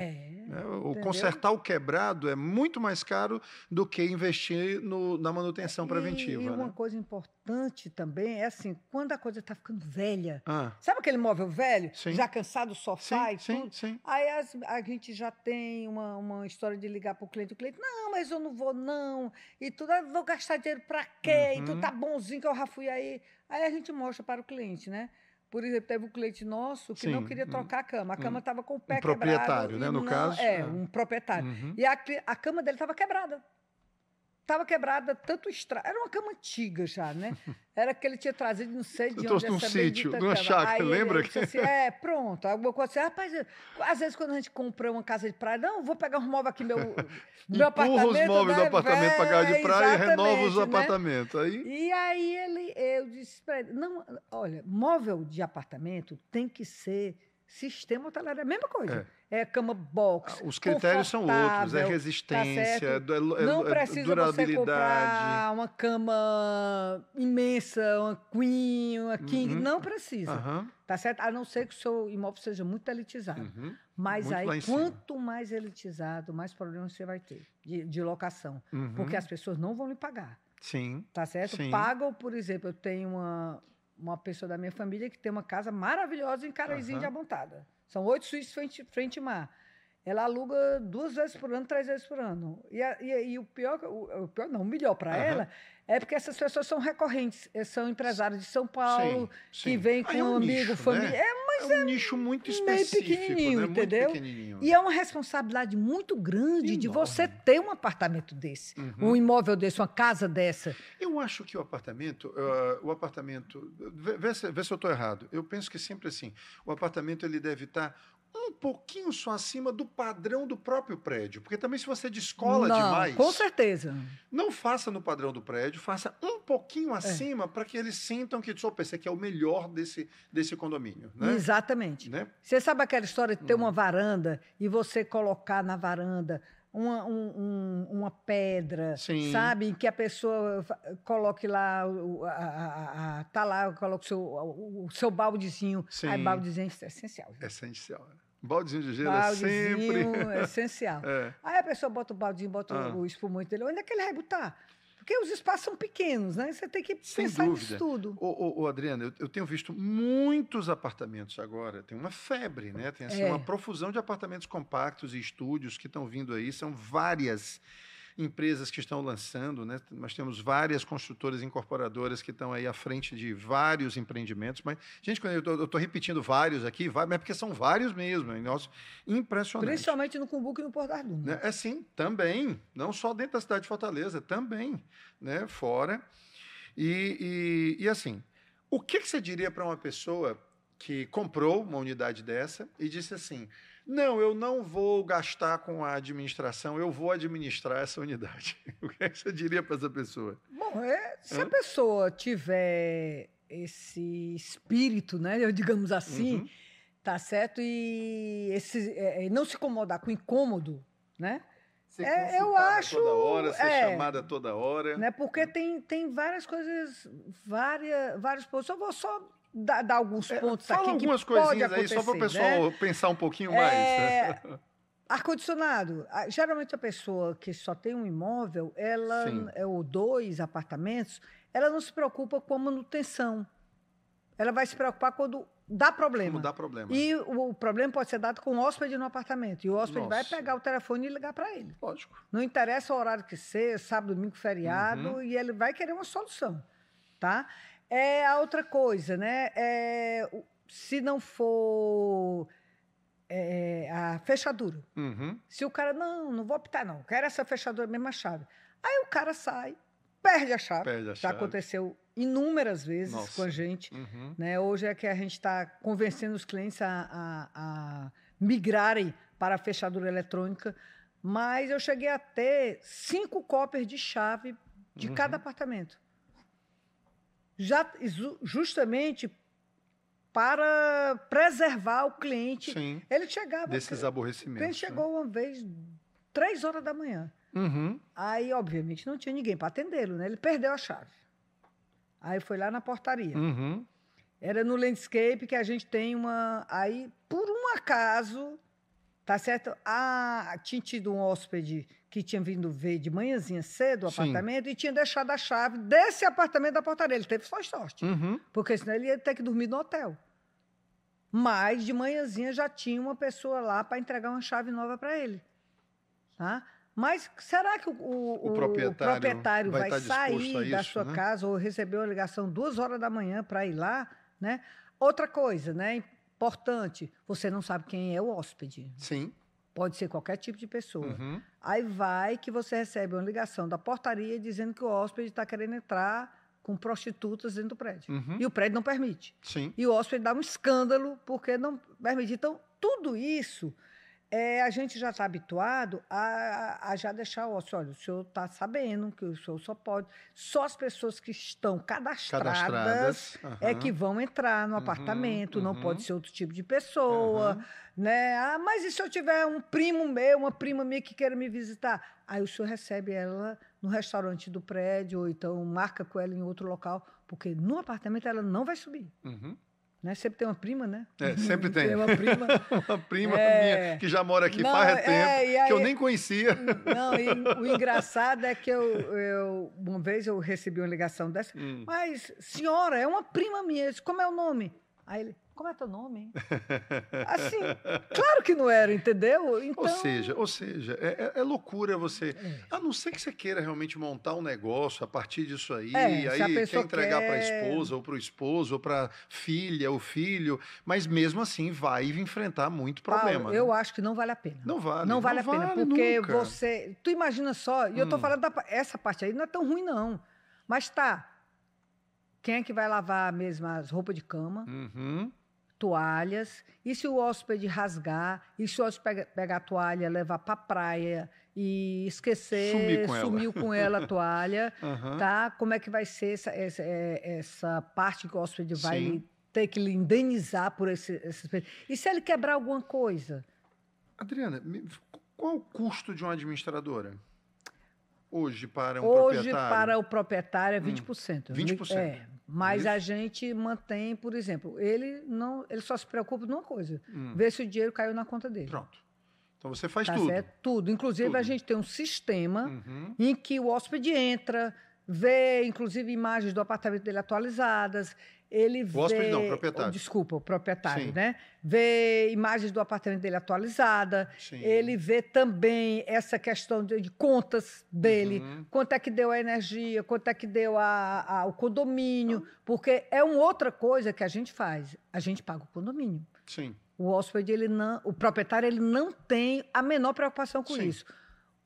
ou consertar o quebrado é muito mais caro do que investir na manutenção preventiva. E uma coisa importante também é assim, quando a coisa está ficando velha, Ah. sabe aquele móvel velho? Sim. Já cansado do sofá e tudo? Sim. Aí a gente já tem uma história de ligar para o cliente. O cliente, não, mas eu não vou não. E tudo, eu vou gastar dinheiro para quê? E tu tá bonzinho que eu já fui aí. Aí a gente mostra para o cliente, né? Por exemplo, teve um cliente nosso que não queria trocar a cama. A cama estava com o pé quebrado. Um proprietário, né, no caso? Um proprietário. E a cama dele estava quebrada. Estava quebrada, tanto estrago. Era uma cama antiga já, né? Era que ele tinha trazido, não sei de onde. Trouxe num sítio, numa chácara, lembra? Ele disse assim, pronto. Alguma coisa assim, rapaz, às vezes quando a gente compra uma casa de praia, não, vou pegar um móvel aqui, meu apartamento. Empurra os móveis do apartamento para casa de praia e renova os apartamentos. E aí eu disse para ele, não, olha, móvel de apartamento tem que ser sistema hoteleiro, é a mesma coisa. É cama box. Os critérios são outros, é resistência, não precisa durabilidade. Você comprar uma cama imensa, uma queen, uma king, não precisa. Tá certo? A não ser que o seu imóvel seja muito elitizado. Mas muito aí, quanto mais elitizado, mais problemas você vai ter de locação. Porque as pessoas não vão lhe pagar. Sim. Tá certo? Sim. Pagam, por exemplo, eu tenho uma pessoa da minha família que tem uma casa maravilhosa em Carazinho de Amontada. São 8 suítes frente ao mar. Ela aluga 2 vezes por ano, 3 vezes por ano. E o melhor para ela é porque essas pessoas são recorrentes. São empresários de São Paulo, que vêm com um amigo, família. Né? Mas é um nicho muito específico, meio pequenininho, né? Entendeu? Muito pequenininho. E é uma responsabilidade muito grande de você ter um apartamento desse, um imóvel desse, uma casa dessa. Eu acho que o apartamento, vê se eu estou errado. Eu penso que sempre assim, o apartamento ele deve estar um pouquinho só acima do padrão do próprio prédio. Porque também se você descola demais... Com certeza. Não faça no padrão do prédio, faça um pouquinho acima para que eles sintam que esse aqui é o melhor desse condomínio. Né? Exatamente. Né? Você sabe aquela história de ter uma varanda e você colocar na varanda uma pedra, sabe? Que a pessoa coloque lá, tá lá, coloca o seu baldezinho. Sim. Aí baldezinho é essencial. É essencial. Baldezinho de gelo é sempre... é essencial. Aí a pessoa bota o baldinho, bota o espumante dele. Onde é que ele vai botar? Porque os espaços são pequenos, né? Você tem que pensar nisso tudo. Adriana, eu tenho visto muitos apartamentos agora, tem uma febre, né? Tem assim, uma profusão de apartamentos compactos e estúdios que estão vindo aí, são várias empresas que estão lançando, né? Nós temos várias construtoras incorporadoras que estão aí à frente de vários empreendimentos, mas, gente, quando eu estou repetindo vários aqui, mas é porque são vários mesmo, é impressionante. Principalmente no Cumbuco e no Porto das Dunas. Né? Sim, também, não só dentro da cidade de Fortaleza, também, né? Fora. E assim, o que você diria para uma pessoa que comprou uma unidade dessa e disse assim, não, eu não vou gastar com a administração, eu vou administrar essa unidade. O que você diria para essa pessoa? Bom, se a pessoa tiver esse espírito, né, digamos assim, tá certo, e não se incomodar com incômodo, né? Eu acho toda hora, ser chamada toda hora. Né, porque tem várias coisas, vários pontos. Eu vou só dar alguns pontos aqui que algumas coisinhas aí, só para o pessoal pensar um pouquinho mais. Ar-condicionado. Geralmente a pessoa que só tem um imóvel, ou 2 apartamentos, ela não se preocupa com a manutenção. Ela vai se preocupar quando dá problema. Como dá problema. E o problema pode ser dado com o hóspede no apartamento. E o hóspede vai pegar o telefone e ligar para ele. Lógico. Não interessa o horário que seja, sábado, domingo, feriado, e ele vai querer uma solução, tá? A outra coisa, né? Se não for a fechadura. Se o cara, não vou optar, não. Quero essa fechadura, mesma chave. Aí o cara sai, perde a chave. Já aconteceu inúmeras vezes com a gente. Né? Hoje é que a gente está convencendo os clientes a migrarem para a fechadura eletrônica, mas eu cheguei a ter 5 cópias de chave de cada apartamento. Justamente para preservar o cliente. Sim, ele chegava... desses aborrecimentos. O cliente chegou uma vez, 3 horas da manhã. Aí, obviamente, não tinha ninguém para atendê-lo, né? Ele perdeu a chave. Aí foi lá na portaria. Era no landscape que a gente tem uma... Aí, por um acaso, tá certo? Tinha tido um hóspede que tinha vindo ver de manhãzinha cedo o apartamento e tinha deixado a chave desse apartamento da portaria. Ele teve só sorte. Porque senão ele ia ter que dormir no hotel. Mas, de manhãzinha, já tinha uma pessoa lá para entregar uma chave nova para ele. Tá? Mas será que o proprietário vai sair da sua casa ou receber uma ligação 2 horas da manhã para ir lá? Né? Outra coisa, né, importante, você não sabe quem é o hóspede. Sim. Pode ser qualquer tipo de pessoa. Aí vai que você recebe uma ligação da portaria dizendo que o hóspede está querendo entrar com prostitutas dentro do prédio. E o prédio não permite. Sim. E o hóspede dá um escândalo porque não permite. Então, tudo isso... a gente já está habituado a já deixar o hóspede. Olha, o senhor está sabendo que o senhor só as pessoas que estão cadastradas é que vão entrar no apartamento, não pode ser outro tipo de pessoa, né? Mas e se eu tiver um primo meu, uma prima minha que queira me visitar? Aí o senhor recebe ela no restaurante do prédio, ou então marca com ela em outro local, porque no apartamento ela não vai subir. Né? Sempre tem uma prima, né? Sempre tem. Tem uma prima. Uma prima minha que já mora aqui faz tempo, que eu nem conhecia. Não, e o engraçado é que uma vez eu recebi uma ligação dessa, mas, senhora, é uma prima minha. Eu disse, como é o nome? Aí ele, como é teu nome? Assim, claro que não era, entendeu? Então... Ou seja, é loucura você... A não ser que você queira realmente montar um negócio a partir disso aí, aí quer entregar para a esposa, ou para o esposo, ou para a filha, ou filho, mas mesmo assim vai enfrentar muito problema. Paulo, eu acho que não vale a pena. Não vale. Não vale a pena, porque nunca. você... Tu imagina só, e eu tô falando essa parte aí não é tão ruim, não. Mas tá, quem é que vai lavar mesmo as roupas de cama? Toalhas, e se o hóspede rasgar, e se o hóspede pegar a toalha, levar para a praia e esquecer, sumiu com ela a toalha, tá? Como é que vai ser essa parte que o hóspede vai ter que lhe indenizar por esses... E se ele quebrar alguma coisa? Adriana, qual o custo de uma administradora? Hoje para um proprietário? Hoje para o proprietário é 20%. 20%. Mas a gente mantém, por exemplo, ele só se preocupa numa coisa, ver se o dinheiro caiu na conta dele. Pronto. Então você faz tudo. Certo? Tudo. Inclusive, a gente tem um sistema em que o hóspede entra, vê, inclusive, imagens do apartamento dele atualizadas. Ele vê... O hóspede não, o proprietário. Desculpa, o proprietário, né? Vê imagens do apartamento dele atualizada. Ele vê também essa questão de contas dele. Quanto é que deu a energia, quanto é que deu o condomínio. Porque é uma outra coisa que a gente faz. A gente paga o condomínio. Sim. O hóspede, o proprietário, ele não tem a menor preocupação com isso.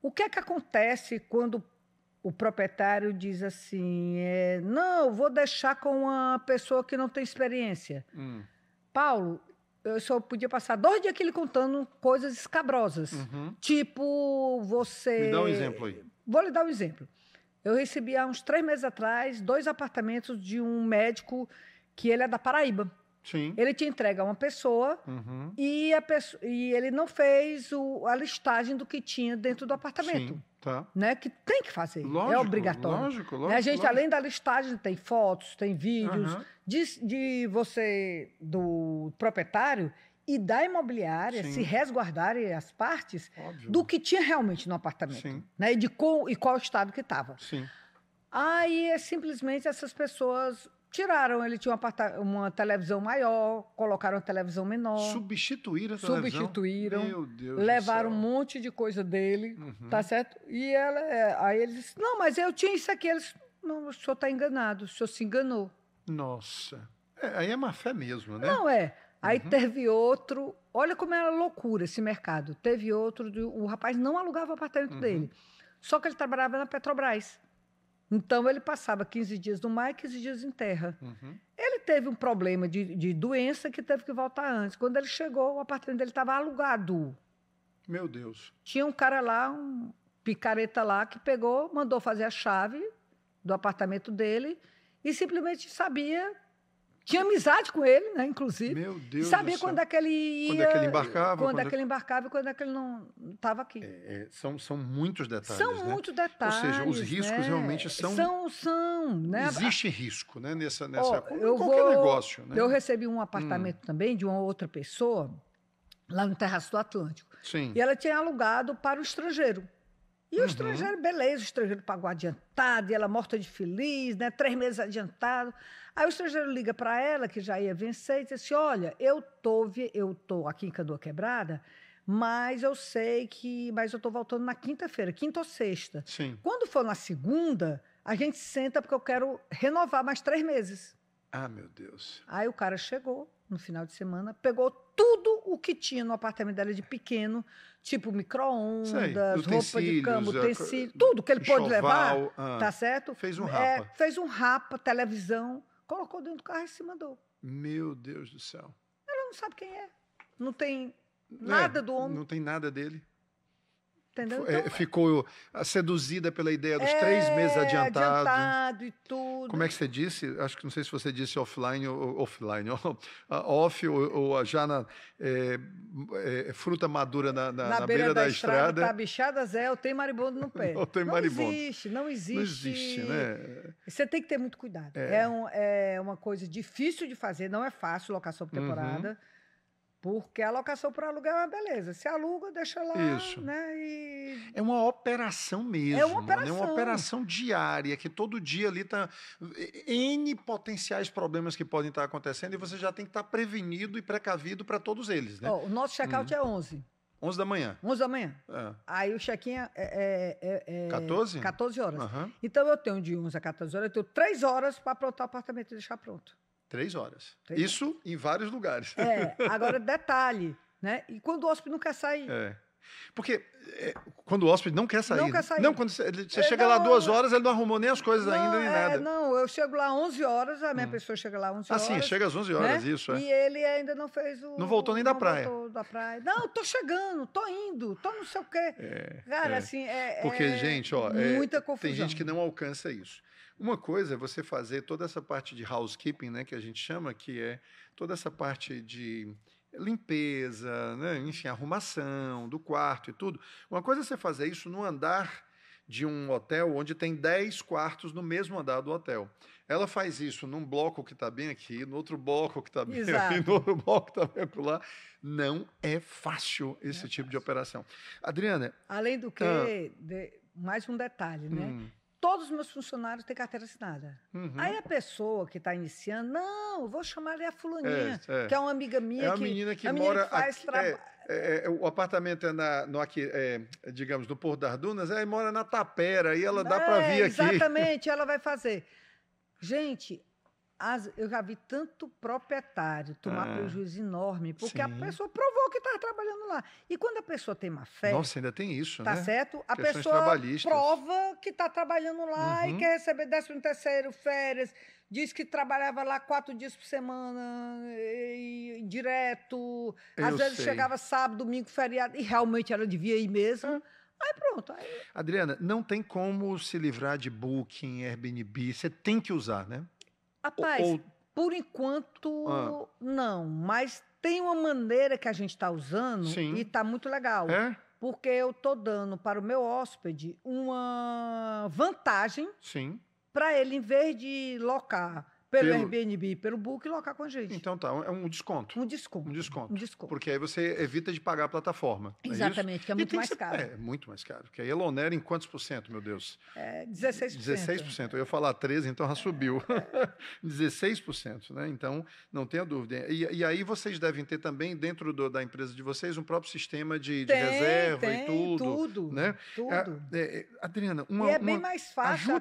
O que é que acontece quando o proprietário diz assim, não, vou deixar com uma pessoa que não tem experiência? Paulo, eu só podia passar 2 dias aqui lhe contando coisas escabrosas. Tipo, você... Me dá um exemplo aí. Vou lhe dar um exemplo. Eu recebi há uns 3 meses atrás 2 apartamentos de um médico que ele é da Paraíba. Sim. Ele te entrega a uma pessoa, e ele não fez a listagem do que tinha dentro do apartamento. Sim, tá. Né? Que tem que fazer, lógico, é obrigatório. Lógico. A gente, além da listagem, tem fotos, tem vídeos do proprietário e da imobiliária se resguardarem as partes do que tinha realmente no apartamento. Né? E qual estado que estava. Aí, simplesmente, essas pessoas Tiraram, ele tinha uma televisão maior, colocaram uma televisão menor. Substituíram a televisão? Substituíram. Meu Deus levaram do céu. um monte de coisa dele, tá certo? E aí ele disse, não, mas eu tinha isso aqui. Eles, não, o senhor está enganado, o senhor se enganou. Nossa. Aí é má fé mesmo, né? Não, Aí teve outro, olha como era loucura esse mercado. Teve outro, o rapaz não alugava o apartamento dele, só que ele trabalhava na Petrobras. Então, ele passava 15 dias no mar e 15 dias em terra. Ele teve um problema de doença que teve que voltar antes. Quando ele chegou, o apartamento dele estava alugado. Meu Deus. Tinha um cara lá, um picareta lá, que pegou, mandou fazer a chave do apartamento dele e simplesmente sabia... Tinha amizade com ele, né, inclusive. Meu Deus. Sabia quando é que ele ia. Quando é que ele embarcava. Quando é que ele embarcava e quando é que ele não estava aqui. São muitos detalhes. São muitos detalhes. Ou seja, os riscos realmente são. São, né? Existe risco, né? Nessa qualquer negócio. Né? Eu recebi um apartamento também de uma outra pessoa, lá no Terraço do Atlântico. Sim. E ela tinha alugado para o estrangeiro. E o estrangeiro, beleza, o estrangeiro pagou adiantado, e ela morta de feliz, né? 3 meses adiantado. Aí o estrangeiro liga para ela, que já ia vencer, e diz assim, olha, eu tô aqui em Canoa Quebrada, mas eu sei mas eu estou voltando na quinta-feira, quinta ou sexta. Sim. Quando for na segunda, a gente senta porque eu quero renovar mais 3 meses. Ah, meu Deus. Aí o cara chegou no final de semana, pegou tudo o que tinha no apartamento dela de pequeno, tipo micro-ondas, roupa de cama, utensílio, tudo que ele pôde levar, tá certo? Fez um rapa. Fez um rapa, televisão, colocou dentro do carro e se mandou. Meu Deus do céu. Ela não sabe quem é. Não tem nada do homem. Não tem nada dele. Entendeu? Então, ficou seduzida pela ideia dos 3 meses adiantado e tudo. Como é que você disse? Acho que não sei se você disse offline ou offline. Off ou já na fruta madura na beira da estrada. Tá bichada, Zé, eu tenho maribondo no pé. Não existe. Não existe, né? Você tem que ter muito cuidado. É uma coisa difícil de fazer, não é fácil locação por temporada. Porque a locação por aluguel é uma beleza. Se aluga, deixa lá, Isso. né? É uma operação mesmo. É uma operação. Né? Uma operação diária, que todo dia ali está... N potenciais problemas que podem estar acontecendo e você já tem que estar prevenido e precavido para todos eles, né? O nosso check-out é 11. 11 da manhã. 11 da manhã. Aí o check-in é 14? 14 horas. Então, eu tenho de 11 a 14 horas, eu tenho 3 horas para aprontar o apartamento e deixar pronto. 3 horas. Isso em vários lugares. Agora, detalhe, né? E quando o hóspede não quer sair? Porque quando o hóspede não quer sair... Não quer sair. Não, quando você chega lá 2 horas, ele não arrumou nem as coisas ainda, nem nada. Não, eu chego lá 11 horas, a minha pessoa chega lá 11 horas. Sim, chega às 11 horas, né? isso. E ele ainda não fez o... Não voltou nem da praia. Voltou da praia. Não, tô chegando, tô indo, tô não sei o quê. Cara, assim, Porque, gente, muita confusão. Tem gente que não alcança isso. Uma coisa é você fazer toda essa parte de housekeeping, né, que a gente chama, que é toda essa parte de limpeza, né, enfim, arrumação do quarto e tudo. Uma coisa é você fazer isso no andar de um hotel onde tem 10 quartos no mesmo andar do hotel. Ela faz isso num bloco que está bem aqui, no outro bloco que está bem aqui, no outro bloco que está bem lá. Não é fácil esse tipo de operação. Adriana... Além do que, mais um detalhe, né? Todos os meus funcionários têm carteira assinada. Aí a pessoa que está iniciando, não, eu vou chamar a fulaninha, que é uma amiga minha. É a menina que mora faz aqui. O apartamento digamos, no Porto das Dunas, aí mora na Tapera, e ela dá para vir aqui. Exatamente, ela vai fazer. Gente, eu já vi tanto proprietário tomar prejuízo enorme, porque a pessoa provou que estava trabalhando lá. E quando a pessoa tem má fé... Nossa, ainda tem isso, tá né? certo? A Questões pessoa trabalhistas. prova que está trabalhando lá e quer receber 13º, férias, diz que trabalhava lá 4 dias por semana, direto. Às vezes chegava sábado, domingo, feriado, e realmente ela devia ir mesmo. Aí pronto. Adriana, não tem como se livrar de Booking, Airbnb, você tem que usar, né? Rapaz, por enquanto, não. Mas tem uma maneira que a gente está usando e está muito legal. Porque eu estou dando para o meu hóspede uma vantagem para ele, em vez de locar pelo Airbnb e pelo Booking, locar com a gente. Então tá, é um desconto. Um desconto. Porque aí você evita de pagar a plataforma. Exatamente, que é muito mais caro. É muito mais caro. Porque aí a Lonera em quantos por cento, meu Deus? 16%. 16%. Eu ia falar 13%, então já subiu. 16%, né? Então, não tenha dúvida. E aí vocês devem ter também, dentro da empresa de vocês, um próprio sistema de reserva e tudo. Né? Tudo. Adriana, é bem mais fácil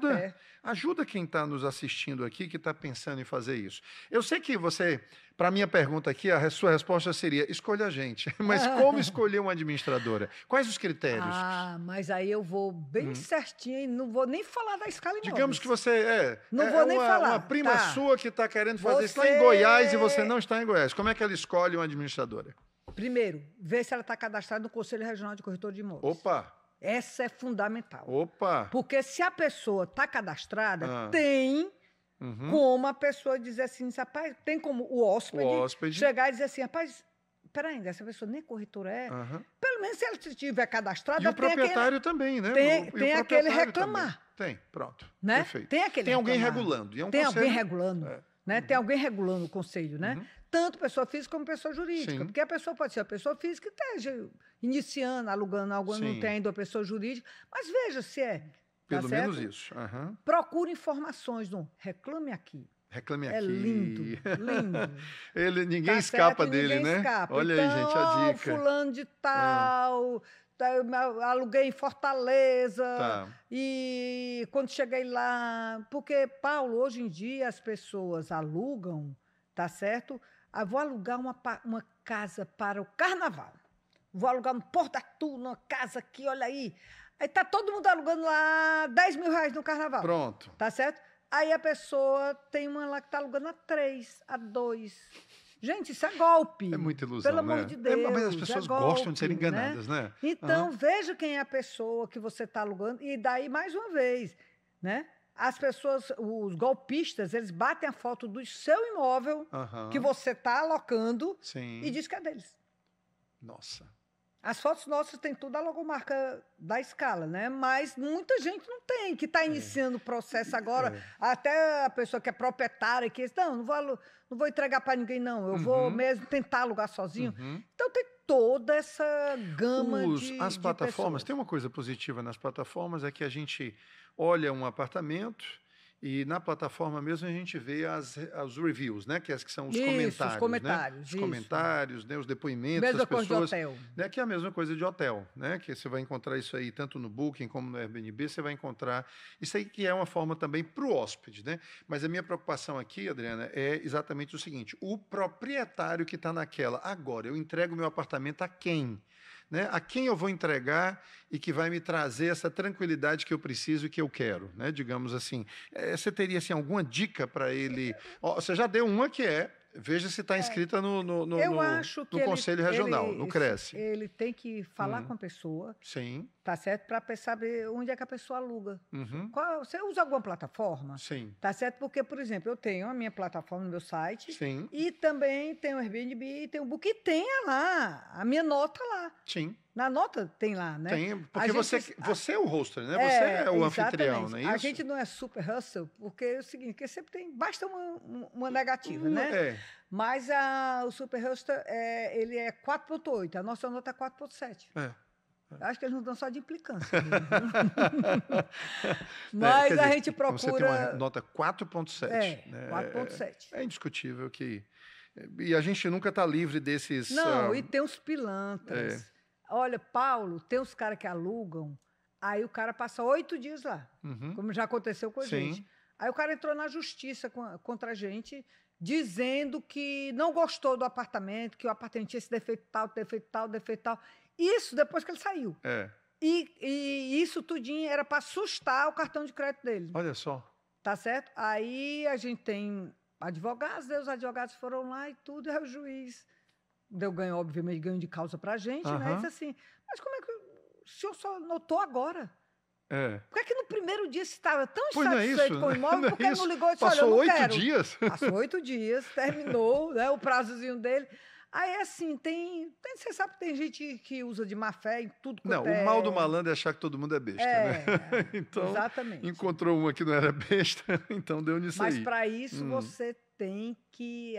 ajuda quem está nos assistindo aqui, que está pensando em fazer isso. Eu sei que você, para a minha pergunta aqui, a sua resposta seria, escolha a gente. Mas como escolher uma administradora? Quais os critérios? Mas aí eu vou bem certinho e não vou nem falar da Scala Imóveis. Digamos que você vou nem falar. Uma prima sua que está querendo fazer isso lá em Goiás e você não está em Goiás. Como é que ela escolhe uma administradora? Primeiro, ver se ela está cadastrada no Conselho Regional de Corretor de Imóveis. Opa! Essa é fundamental. Opa! Porque se a pessoa está cadastrada, tem como a pessoa dizer assim, rapaz, tem como o hóspede chegar e dizer assim, rapaz, peraí, essa pessoa nem corretora é. Pelo menos se ela estiver cadastrada... E o proprietário também, né? Tem aquele reclamar. Tem, pronto. Né? Perfeito. Tem alguém regulando. E tem alguém regulando. Né? Tem alguém regulando o conselho, né? Tanto pessoa física como pessoa jurídica. Sim. Porque a pessoa pode ser a pessoa física que esteja iniciando, alugando algo, não tem ainda a pessoa jurídica. Mas veja se é. Pelo menos isso. Procure informações. Não. Reclame aqui. Reclame aqui. É lindo, lindo. Ninguém escapa dele, ninguém né? Escapa. Olha então, aí, gente, a dica. Fulano de tal... aluguei em Fortaleza, e quando cheguei lá... Porque, Paulo, hoje em dia as pessoas alugam, tá certo? Vou alugar uma casa para o carnaval. Vou alugar um Porto Arthur, uma casa aqui, olha aí. Aí tá todo mundo alugando lá R$10 mil no carnaval. Pronto. Tá certo? Aí a pessoa tem uma lá que tá alugando a 3, a 2... Gente, isso é golpe. É muita ilusão, pelo amor de Deus. Mas as pessoas gostam de ser enganadas, né? Então, veja quem é a pessoa que você está alugando. E daí, mais uma vez, né? As pessoas, os golpistas, eles batem a foto do seu imóvel que você está alocando e diz que é deles. Nossa. As fotos nossas têm tudo a logomarca da Scala, né? Mas muita gente não tem, que está iniciando o processo agora. Até a pessoa que é proprietária, que diz, não vou entregar para ninguém, não. Eu vou mesmo tentar alugar sozinho. Então, tem toda essa gama As plataformas, tem uma coisa positiva nas plataformas, é que a gente olha um apartamento... E na plataforma mesmo a gente vê os reviews, né? Que são os comentários. Os comentários. Né? Os comentários, né? Os depoimentos das pessoas. Mesma coisa de hotel. Né? Que é a mesma coisa de hotel, né? Que você vai encontrar isso aí tanto no Booking como no Airbnb, você vai encontrar. Isso aí que é uma forma também para o hóspede, né? Mas a minha preocupação aqui, Adriana, é exatamente o seguinte: o proprietário que está naquela, agora, eu entrego meu apartamento a quem? Né? A quem eu vou entregar e que vai me trazer essa tranquilidade que eu preciso e que eu quero, né? Digamos assim. Você teria assim, alguma dica para ele? Você já deu uma que veja se está inscrita no Conselho Regional, no Cresce. Ele tem que falar com a pessoa, tá certo? Para saber onde é que a pessoa aluga. Você usa alguma plataforma? Sim. Tá certo? Porque, por exemplo, eu tenho a minha plataforma no meu site. Sim. E também tenho o Airbnb, e tenho o Booking, e tem lá, a minha nota lá. Sim. Na nota tem lá, né? Tem, porque você é o hoster, né? Você é o anfitrião, não é isso? A gente não é super hustle, porque é o seguinte, porque sempre basta uma negativa, né? Mas o super hustle, ele é 4.8, a nossa nota é 4.7. Acho que eles não dão só de implicância. Mas a gente procura... Você tem uma nota 4.7. 4.7. É indiscutível que... E a gente nunca está livre desses... Não, e tem os pilantras. Olha, Paulo, tem uns caras que alugam, aí o cara passa 8 dias lá, como já aconteceu com a gente. Aí o cara entrou na justiça contra a gente, dizendo que não gostou do apartamento, que o apartamento tinha esse defeito tal. Isso depois que ele saiu. E isso tudinho era para assustar o cartão de crédito dele. Olha só. Tá certo? Aí a gente tem advogados, os advogados foram lá e tudo, e aí o juiz... obviamente, ganho de causa para a gente, né? E disse assim, mas como é que o senhor só notou agora? Por que é que no primeiro dia você estava tão insatisfeito com o imóvel? Por que não ligou e disse, olha, eu não quero. Passou 8 dias? Passou 8 dias, terminou, né, o prazozinho dele. Aí, assim, você sabe que tem gente que usa de má fé em tudo quanto Não, o mal do malandro é achar que todo mundo é besta, né? Então, exatamente. Encontrou uma que não era besta, então deu nisso aí. Mas para isso você tem que...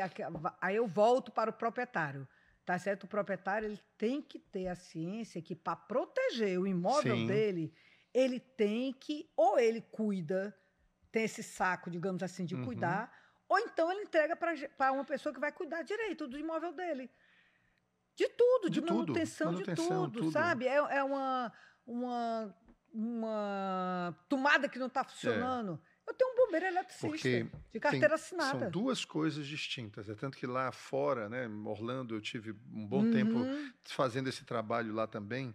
Aí eu volto para o proprietário. Tá certo? O proprietário ele tem que ter a ciência que para proteger o imóvel dele, ele tem que... Ou ele cuida, tem esse saco, digamos assim, de cuidar, ou então ele entrega para uma pessoa que vai cuidar direito do imóvel dele. De tudo, de manutenção, de tudo, sabe? É uma tomada que não está funcionando. Eu tenho um bombeiro eletricista, de carteira assinada. São duas coisas distintas. É tanto que lá fora, né, em Orlando, eu tive um bom tempo fazendo esse trabalho lá também.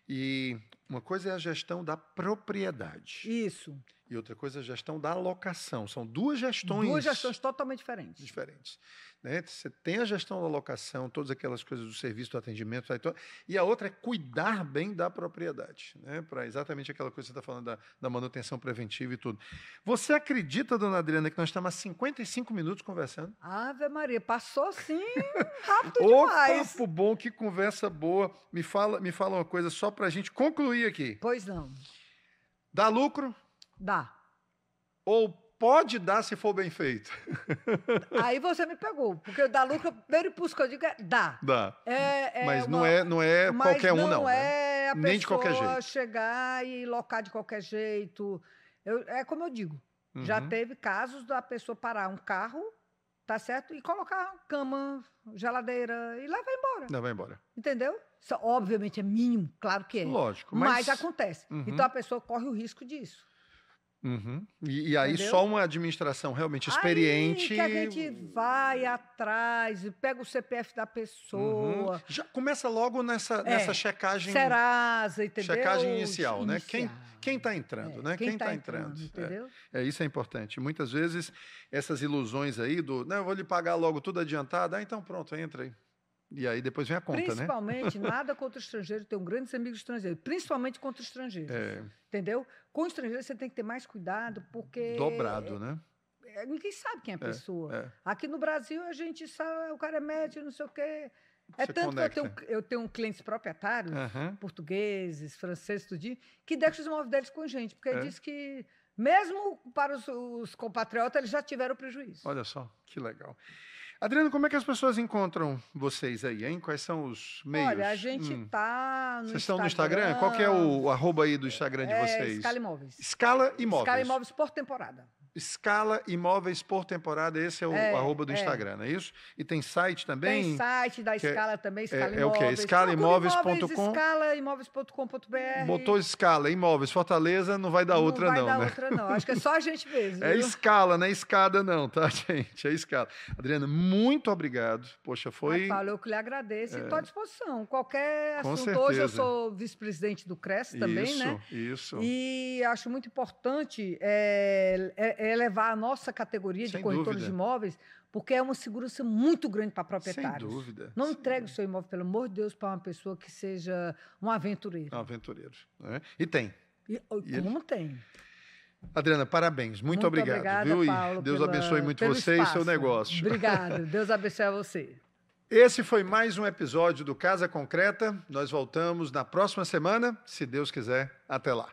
E uma coisa é a gestão da propriedade. Isso. E outra coisa é a gestão da locação. São duas gestões... Duas gestões totalmente diferentes. Né? Você tem a gestão da locação, todas aquelas coisas do serviço, do atendimento, e a outra é cuidar bem da propriedade, né? Para exatamente aquela coisa que você está falando da manutenção preventiva e tudo. Você acredita, dona Adriana, que nós estamos há 55 minutos conversando? Ave Maria, passou assim rápido demais. Papo bom, que conversa boa. Me fala uma coisa só para a gente concluir aqui. Pois não. Dá lucro? Dá. Ou pode dar se for bem feito? Aí você me pegou, porque dá lucro, primeiro impulso que eu digo é dá. Dá. Mas não é qualquer um, não. Não é a pessoa nem de qualquer jeito. Chegar e locar de qualquer jeito. É como eu digo, já teve casos da pessoa parar um carro, tá certo? E colocar cama, geladeira e levar embora. Leva embora. Entendeu? Isso, obviamente é mínimo, claro que é. Lógico. Mas acontece. Então a pessoa corre o risco disso. E aí entendeu? Só uma administração realmente experiente... Aí que a gente vai atrás, pega o CPF da pessoa... Já começa logo nessa checagem... Serasa, entendeu? Checagem inicial, né? Quem está entrando, né? Quem está entrando, entendeu? Isso é importante. Muitas vezes, essas ilusões aí não, eu vou lhe pagar logo tudo adiantado, então pronto, entra aí. E aí depois vem a conta, principalmente, né? Nada contra o estrangeiro, tenho grandes amigos estrangeiros, principalmente contra estrangeiros, entendeu? Com o estrangeiro você tem que ter mais cuidado, porque... Dobrado, né? Ninguém sabe quem é a pessoa. Aqui no Brasil a gente sabe, o cara é médico, não sei o quê. Tanto que eu tenho clientes proprietários, portugueses, franceses, tudinho, que deixam os imóveis deles com a gente, porque ele diz que, mesmo para os compatriotas, eles já tiveram prejuízo. Olha só, que legal. Adriana, como é que as pessoas encontram vocês aí, hein? Quais são os meios? Olha, a gente está no Vocês estão no Instagram? Qual que é o arroba aí do Instagram de vocês? Escala Imóveis. Escala Imóveis. Escala Imóveis por temporada. Escala Imóveis por temporada, esse é o arroba do Instagram, não é isso? E tem site também? Tem site da Escala também, Escala Imóveis. É o quê? Escalaimóveis.com? Escalaimóveis.com.br. Botou Escala Imóveis Fortaleza, não vai dar outra não, né? Não vai dar outra não, acho que é só a gente mesmo. É escala, não é escada não, tá, gente? É escala. Adriana, muito obrigado. Poxa, foi... Paulo, eu que lhe agradeço e estou à disposição. Qualquer Com assunto. certeza. Hoje eu sou vice-presidente do CRES também, né? Isso. E acho muito importante elevar a nossa categoria de corretores de imóveis, porque é uma segurança muito grande para proprietários. Sem dúvida. Não entregue o seu imóvel, pelo amor de Deus, para uma pessoa que seja um aventureiro. Um aventureiro. Né? E tem. Como tem. Adriana, parabéns. Muito obrigado. Obrigada, viu? Paulo, e Deus abençoe muito você espaço. E seu negócio. Obrigado. Deus abençoe a você. Esse foi mais um episódio do Casa Concreta. Nós voltamos na próxima semana, se Deus quiser. Até lá.